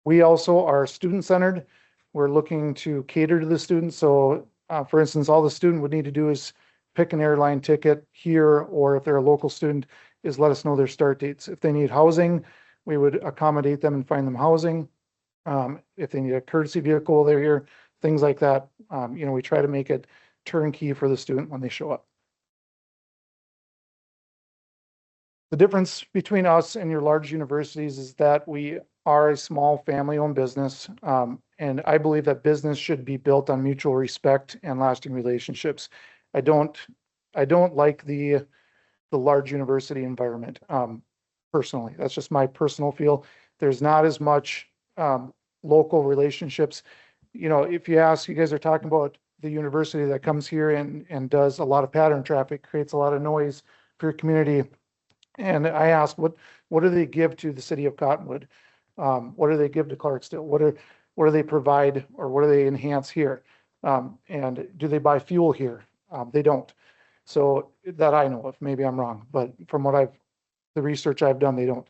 L: We also are student-centered. We're looking to cater to the students. So, for instance, all the student would need to do is pick an airline ticket here, or if they're a local student, is let us know their start dates. If they need housing, we would accommodate them and find them housing. If they need a courtesy vehicle, they're here, things like that. We try to make it turnkey for the student when they show up. The difference between us and your large universities is that we are a small family-owned business, and I believe that business should be built on mutual respect and lasting relationships. I don't like the large university environment. Personally, that's just my personal feel. There's not as much local relationships. If you ask, you guys are talking about the university that comes here and does a lot of pattern traffic, creates a lot of noise for your community. And I asked, what do they give to the city of Cottonwood? What do they give to Clarksdale? What do they provide, or what do they enhance here? And do they buy fuel here? They don't. So that I know of, maybe I'm wrong, but from the research I've done, they don't.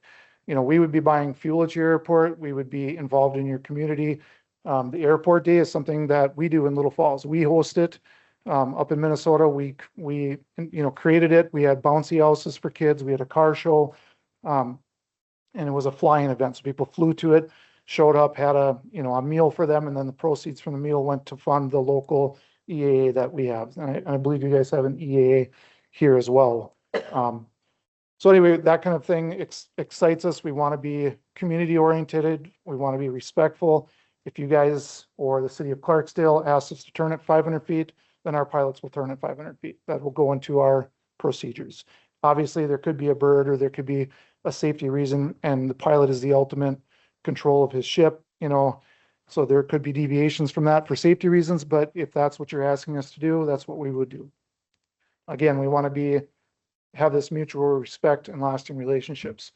L: We would be buying fuel at your airport. We would be involved in your community. The airport day is something that we do in Little Falls. We host it up in Minnesota. We created it. We had bouncy houses for kids. We had a car show, and it was a flying event. So people flew to it, showed up, had a meal for them, and then the proceeds from the meal went to fund the local EAA that we have. And I believe you guys have an EAA here as well. So anyway, that kind of thing excites us. We want to be community oriented. We want to be respectful. If you guys or the city of Clarksdale asks us to turn at 500 feet, then our pilots will turn at 500 feet. That will go into our procedures. Obviously, there could be a bird or there could be a safety reason, and the pilot is the ultimate control of his ship, So there could be deviations from that for safety reasons, but if that's what you're asking us to do, that's what we would do. Again, we want to have this mutual respect and lasting relationships.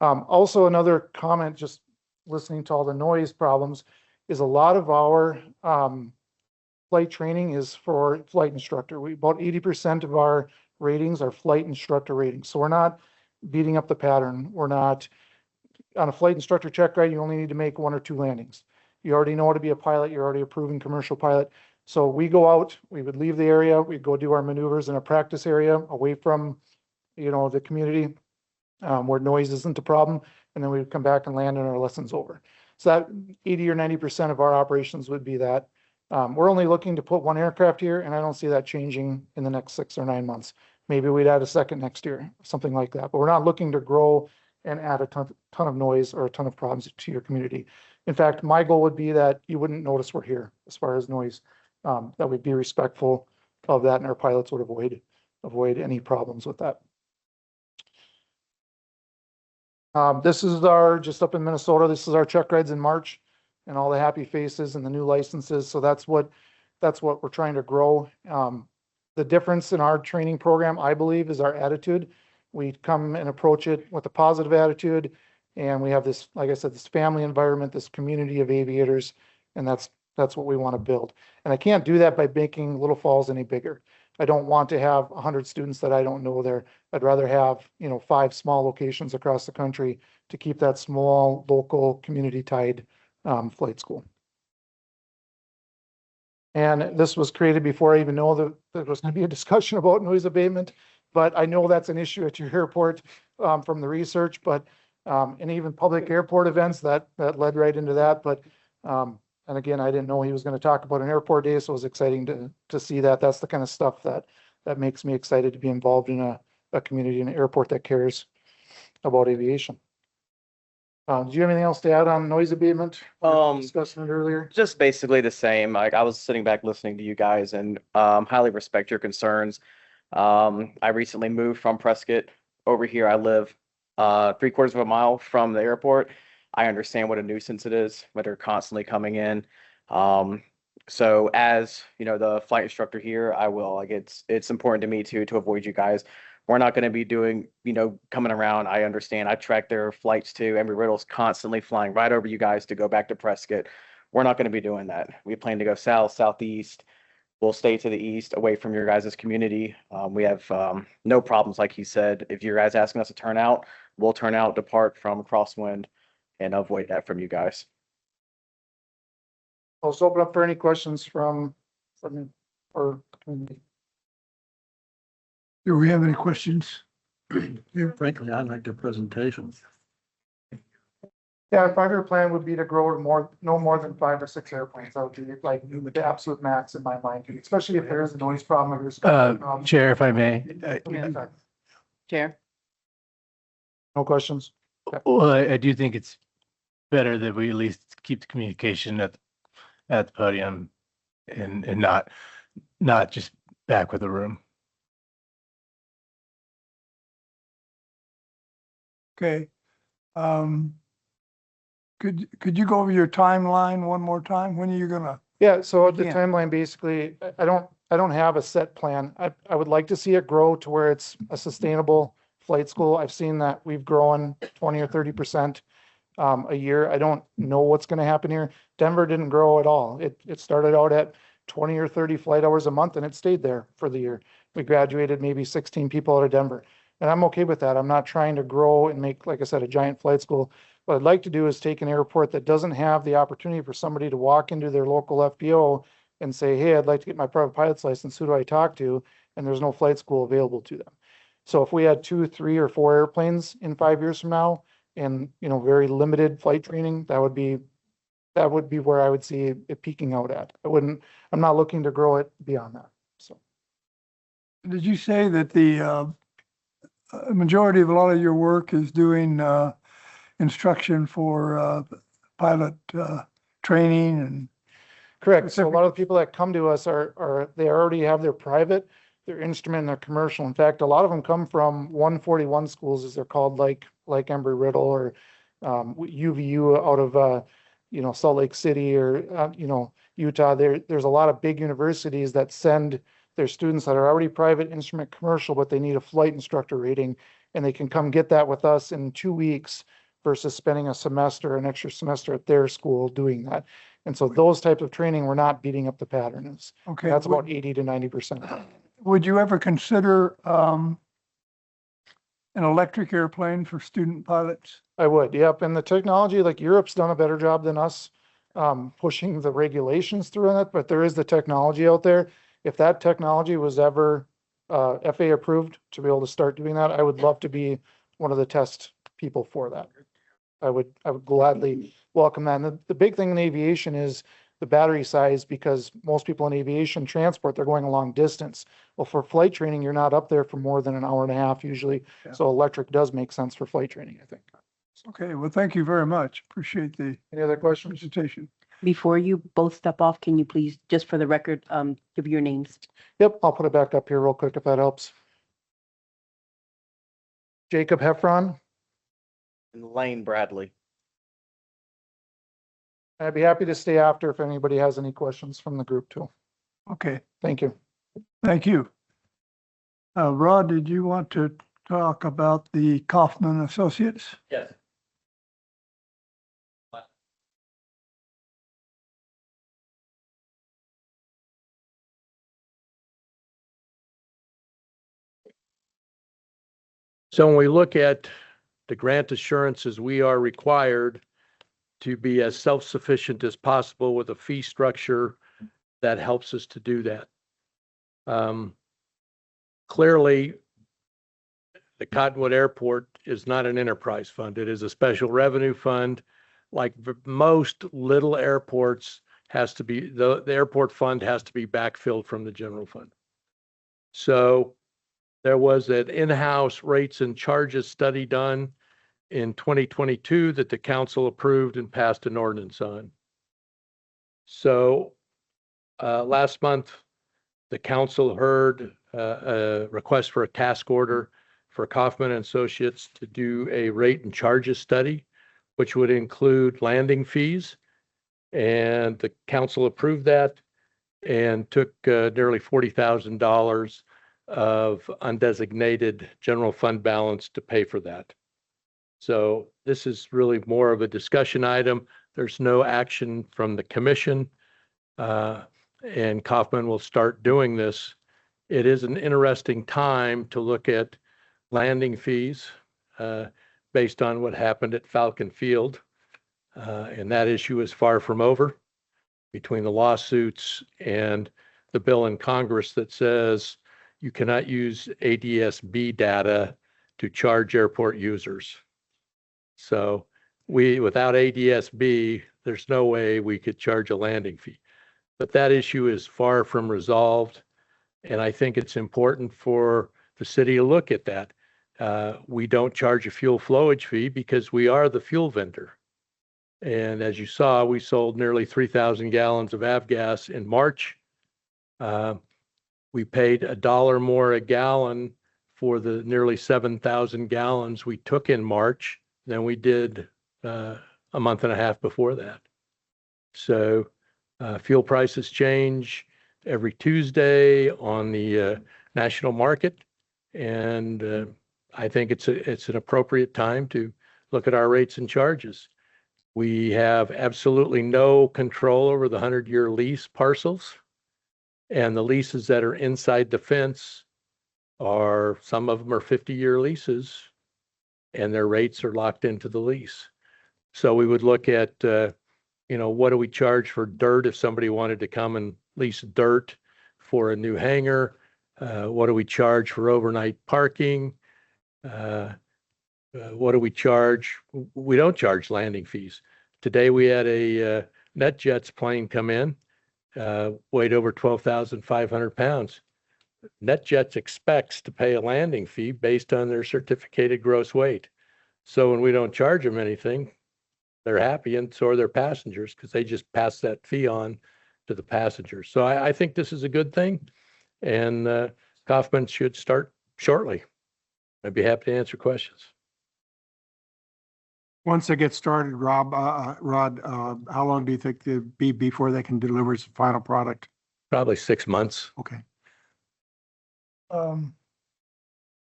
L: Also, another comment, just listening to all the noise problems, is a lot of our flight training is for flight instructor. About 80% of our ratings are flight instructor ratings. So we're not beating up the pattern. We're not on a flight instructor check ride, you only need to make 1 or 2 landings. You already know how to be a pilot. You're already a proven commercial pilot. So we go out, we would leave the area, we'd go do our maneuvers in a practice area away from, the community where noise isn't a problem. And then we would come back and land and our lesson's over. So that 80 or 90% of our operations would be that. We're only looking to put 1 aircraft here, and I don't see that changing in the next 6 or 9 months. Maybe we'd add a second next year, something like that. But we're not looking to grow and add a ton of noise or a ton of problems to your community. In fact, my goal would be that you wouldn't notice we're here as far as noise, that we'd be respectful of that, and our pilots would avoid any problems with that. This is just up in Minnesota, this is our check rides in March and all the happy faces and the new licenses. So that's what we're trying to grow. The difference in our training program, I believe, is our attitude. We come and approach it with a positive attitude, and we have this, like I said, this family environment, this community of aviators, and that's what we want to build. And I can't do that by making Little Falls any bigger. I don't want to have 100 students that I don't know there. I'd rather have, 5 small locations across the country to keep that small, local, community-tied flight school. And this was created before I even know that there was going to be a discussion about noise abatement, but I know that's an issue at your airport from the research, but and even public airport events that led right into that. But and again, I didn't know he was going to talk about an airport day, so it was exciting to see that. That's the kind of stuff that makes me excited to be involved in a community and an airport that cares about aviation. Do you have anything else to add on noise abatement? Discussing it earlier.
M: Just basically the same. Like, I was sitting back listening to you guys and highly respect your concerns. I recently moved from Prescott over here. I live 3/4 of a mile from the airport. I understand what a nuisance it is, but they're constantly coming in. So as the flight instructor here, it's important to me to avoid you guys. We're not going to be doing, coming around. I understand. I track their flights too. Embry-Riddle's constantly flying right over you guys to go back to Prescott. We're not going to be doing that. We plan to go south, southeast. We'll stay to the east, away from your guys' community. We have no problems, like he said. If you guys asking us to turn out, we'll turn out, depart from Crosswind, and avoid that from you guys.
L: I'll just open up for any questions from or community.
A: Do we have any questions?
J: Frankly, I like the presentation.
L: Yeah, our 5-year plan would be to grow to no more than 5 or 6 airplanes. That would be like the absolute max in my mind, especially if there is a noise problem. Or
K: Chair, if I may.
G: Chair?
L: No questions?
K: Well, I do think it's better that we at least keep the communication at the podium and not just back with the room.
A: Okay. Could you go over your timeline one more time? When are you gonna?
L: Yeah, so the
A: Yeah.
L: timeline, basically, I don't have a set plan. I would like to see it grow to where it's a sustainable flight school. I've seen that we've grown 20 or 30% a year. I don't know what's going to happen here. Denver didn't grow at all. It started out at 20 or 30 flight hours a month, and it stayed there for the year. We graduated maybe 16 people out of Denver, and I'm okay with that. I'm not trying to grow and make, like I said, a giant flight school. What I'd like to do is take an airport that doesn't have the opportunity for somebody to walk into their local FBO and say, hey, I'd like to get my private pilot's license. Who do I talk to? And there's no flight school available to them. So if we had 2, 3, or 4 airplanes in 5 years from now and, very limited flight training, that would be where I would see it peaking out at. I'm not looking to grow it beyond that. So.
A: Did you say that the majority of a lot of your work is doing instruction for pilot training and?
L: Correct. So a lot of the people that come to us they already have their private, their instrument, and their commercial. In fact, a lot of them come from 141 schools, as they're called, like Embry-Riddle or UVU out of Salt Lake City or, Utah, there's a lot of big universities that send their students that are already private instrument commercial, but they need a flight instructor rating, and they can come get that with us in 2 weeks versus spending an extra semester at their school doing that. And so those types of training, we're not beating up the pattern.
A: Okay.
L: That's about 80 to 90%.
A: Would you ever consider an electric airplane for student pilots?
L: I would, yep. And the technology, like Europe's done a better job than us pushing the regulations through on it, but there is the technology out there. If that technology was ever FAA approved to be able to start doing that, I would love to be one of the test people for that. I would gladly welcome that. And the big thing in aviation is the battery size, because most people in aviation transport, they're going a long distance. Well, for flight training, you're not up there for more than an hour and a half usually.
A: Yeah.
L: So electric does make sense for flight training, I think.
A: Okay, well, thank you very much. Appreciate the
L: Any other questions?
A: presentation.
N: Before you both step off, can you please, just for the record, give your names?
L: Yep, I'll put it back up here real quick if that helps. Jacob Heffron.
M: And Lane Bradley.
L: I'd be happy to stay after if anybody has any questions from the group too.
A: Okay,
L: Thank you.
A: thank you. Rod, did you want to talk about the Kaufman Associates?
D: Yes. So when we look at the grant assurances, we are required to be as self-sufficient as possible with a fee structure that helps us to do that. Clearly, the Cottonwood Airport is not an enterprise fund. It is a special revenue fund. Like most little airports, has to be the airport fund has to be backfilled from the general fund. So there was an in-house rates and charges study done in 2022 that the council approved and passed an ordinance on. So last month, the council heard a request for a task order for Kaufman and Associates to do a rate and charges study, which would include landing fees. And the council approved that and took nearly $40,000 of undesignated general fund balance to pay for that. So this is really more of a discussion item. There's no action from the commission, and Kaufman will start doing this. It is an interesting time to look at landing fees based on what happened at Falcon Field. And that issue is far from over between the lawsuits and the bill in Congress that says you cannot use ADS-B data to charge airport users. So without ADS-B, there's no way we could charge a landing fee. But that issue is far from resolved. And I think it's important for the city to look at that. We don't charge a fuel flowage fee because we are the fuel vendor. And as you saw, we sold nearly 3,000 gallons of avgas in March. We paid $1 more a gallon for the nearly 7,000 gallons we took in March than we did a month and a half before that. So fuel prices change every Tuesday on the national market. And I think it's an appropriate time to look at our rates and charges. We have absolutely no control over the 100-year lease parcels, and the leases that are inside the fence some of them are 50-year leases, and their rates are locked into the lease. So we would look at, what do we charge for dirt if somebody wanted to come and lease dirt for a new hangar? What do we charge for overnight parking? What do we charge? We don't charge landing fees. Today we had a NetJets plane come in, weighed over 12,500 pounds. NetJets expects to pay a landing fee based on their certificated gross weight. So when we don't charge them anything, they're happy, and so are their passengers, because they just pass that fee on to the passengers. So I think this is a good thing, and Kaufman should start shortly. I'd be happy to answer questions.
J: Once they get started, Rod, how long do you think it'd be before they can deliver its final product?
D: Probably 6 months.
J: Okay.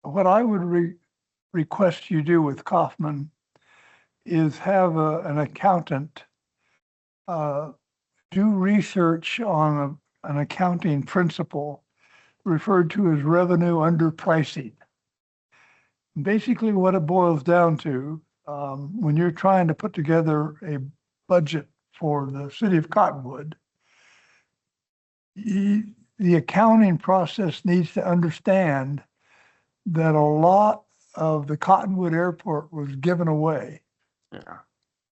A: What I would request you do with Kaufman is have an accountant do research on an accounting principle referred to as revenue underpricing. Basically, what it boils down to, when you're trying to put together a budget for the city of Cottonwood, the accounting process needs to understand that a lot of the Cottonwood Airport was given away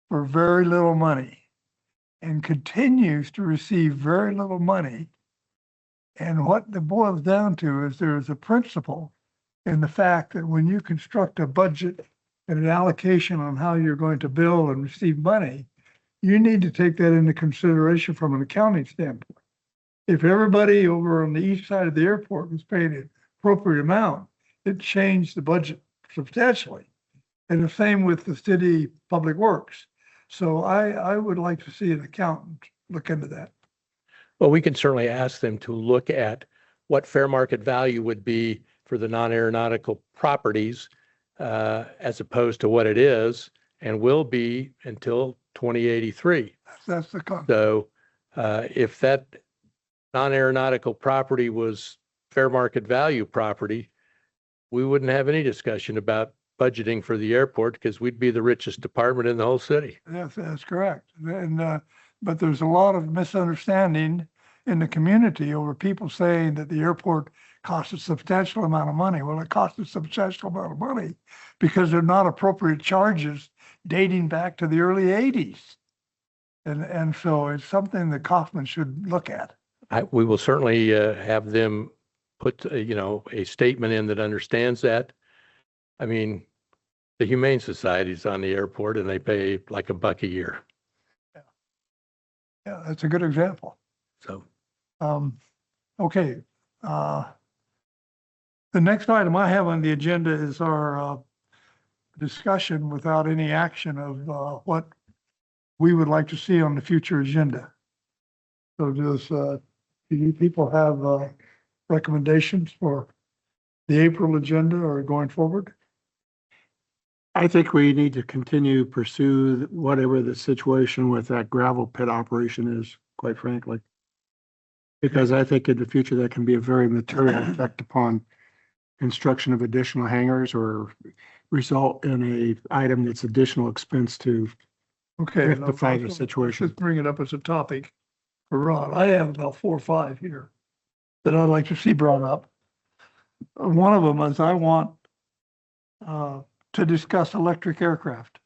A: for very little money and continues to receive very little money. And what it boils down to is there is a principle in the fact that when you construct a budget and an allocation on how you're going to bill and receive money, you need to take that into consideration from an accounting standpoint. If everybody over on the east side of the airport was paying an appropriate amount, it changed the budget substantially. And the same with the city public works. So I would like to see an accountant look into that.
D: Well, we can certainly ask them to look at what fair market value would be for the non-aeronautical properties as opposed to what it is and will be until 2083.
A: That's the concept.
D: So if that non-aeronautical property was fair market value property, we wouldn't have any discussion about budgeting for the airport because we'd be the richest department in the whole city.
A: Yes, that's correct. And but there's a lot of misunderstanding in the community over people saying that the airport costs a substantial amount of money. Well, it costs a substantial amount of money because they're not appropriate charges dating back to the early 80s. And so it's something that Kaufman should look at.
D: We will certainly have them put, a statement in that understands that. I mean, the Humane Society's on the airport and they pay like $1 a year.
A: Yeah, that's a good example.
D: So,
A: okay. The next item I have on the agenda is our discussion without any action of what we would like to see on the future agenda. So do you people have recommendations for the April agenda or going forward?
J: I think we need to continue to pursue whatever the situation with that gravel pit operation is, quite frankly. Because I think in the future, that can be a very material effect upon construction of additional hangars or result in a item that's additional expense to
A: Okay.
J: rectify the situation.
A: Just bring it up as a topic for Rod. I have about 4 or 5 here that I'd like to see brought up. One of them is I want to discuss electric aircraft.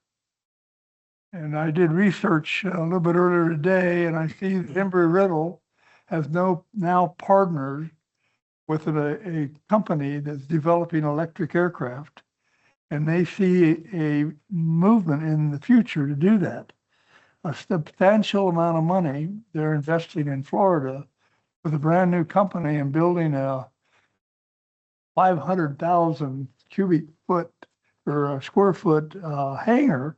A: And I did research a little bit earlier today, and I see that Embry-Riddle has now partnered with a company that's developing electric aircraft. And they see a movement in the future to do that. A substantial amount of money they're investing in Florida with a brand new company and building a 500,000 cubic foot or a square foot hangar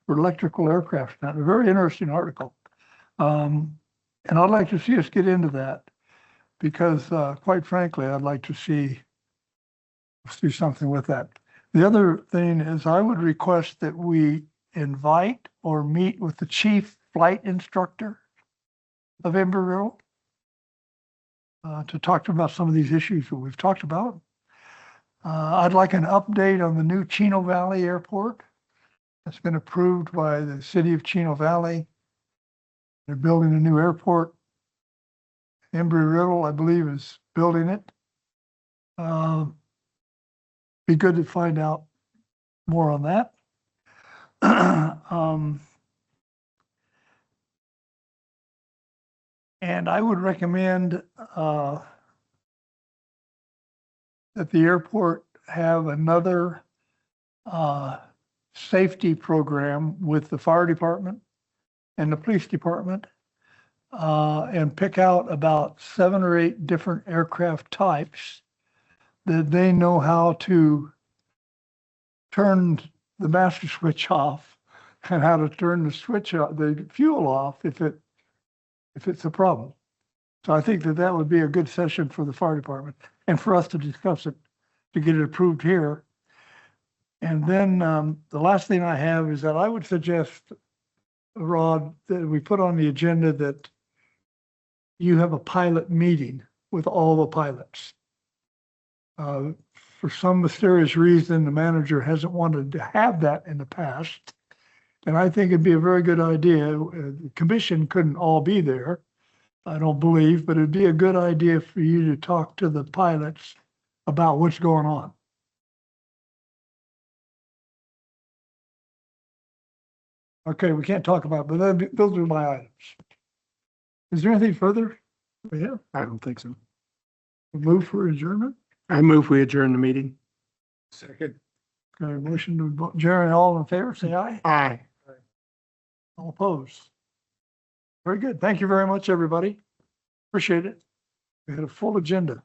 A: for electrical aircraft. Now, a very interesting article. And I'd like to see us get into that because quite frankly, I'd like to see us do something with that. The other thing is I would request that we invite or meet with the chief flight instructor of Embry-Riddle to talk to him about some of these issues that we've talked about. I'd like an update on the new Chino Valley Airport. It's been approved by the city of Chino Valley. They're building a new airport. Embry-Riddle, I believe, is building it. Be good to find out more on that. And I would recommend that the airport have another safety program with the fire department and the police department and pick out about 7 or 8 different aircraft types that they know how to turn the master switch off and how to turn the switch out, the fuel off if it's a problem. So I think that would be a good session for the fire department and for us to discuss it, to get it approved here. And then the last thing I have is that I would suggest, Rod, that we put on the agenda that you have a pilot meeting with all the pilots. For some mysterious reason, the manager hasn't wanted to have that in the past. And I think it'd be a very good idea. The commission couldn't all be there, I don't believe, but it'd be a good idea for you to talk to the pilots about what's going on. Okay, we can't talk about, but those are my items. Is there anything further? Yeah,
J: I don't think so.
A: move for adjournment.
J: I move we adjourn the meeting.
A: Second. Okay, motion to adjourn. All in favor, say aye.
J: Aye.
A: All opposed. Very good. Thank you very much, everybody. Appreciate it. We had a full agenda.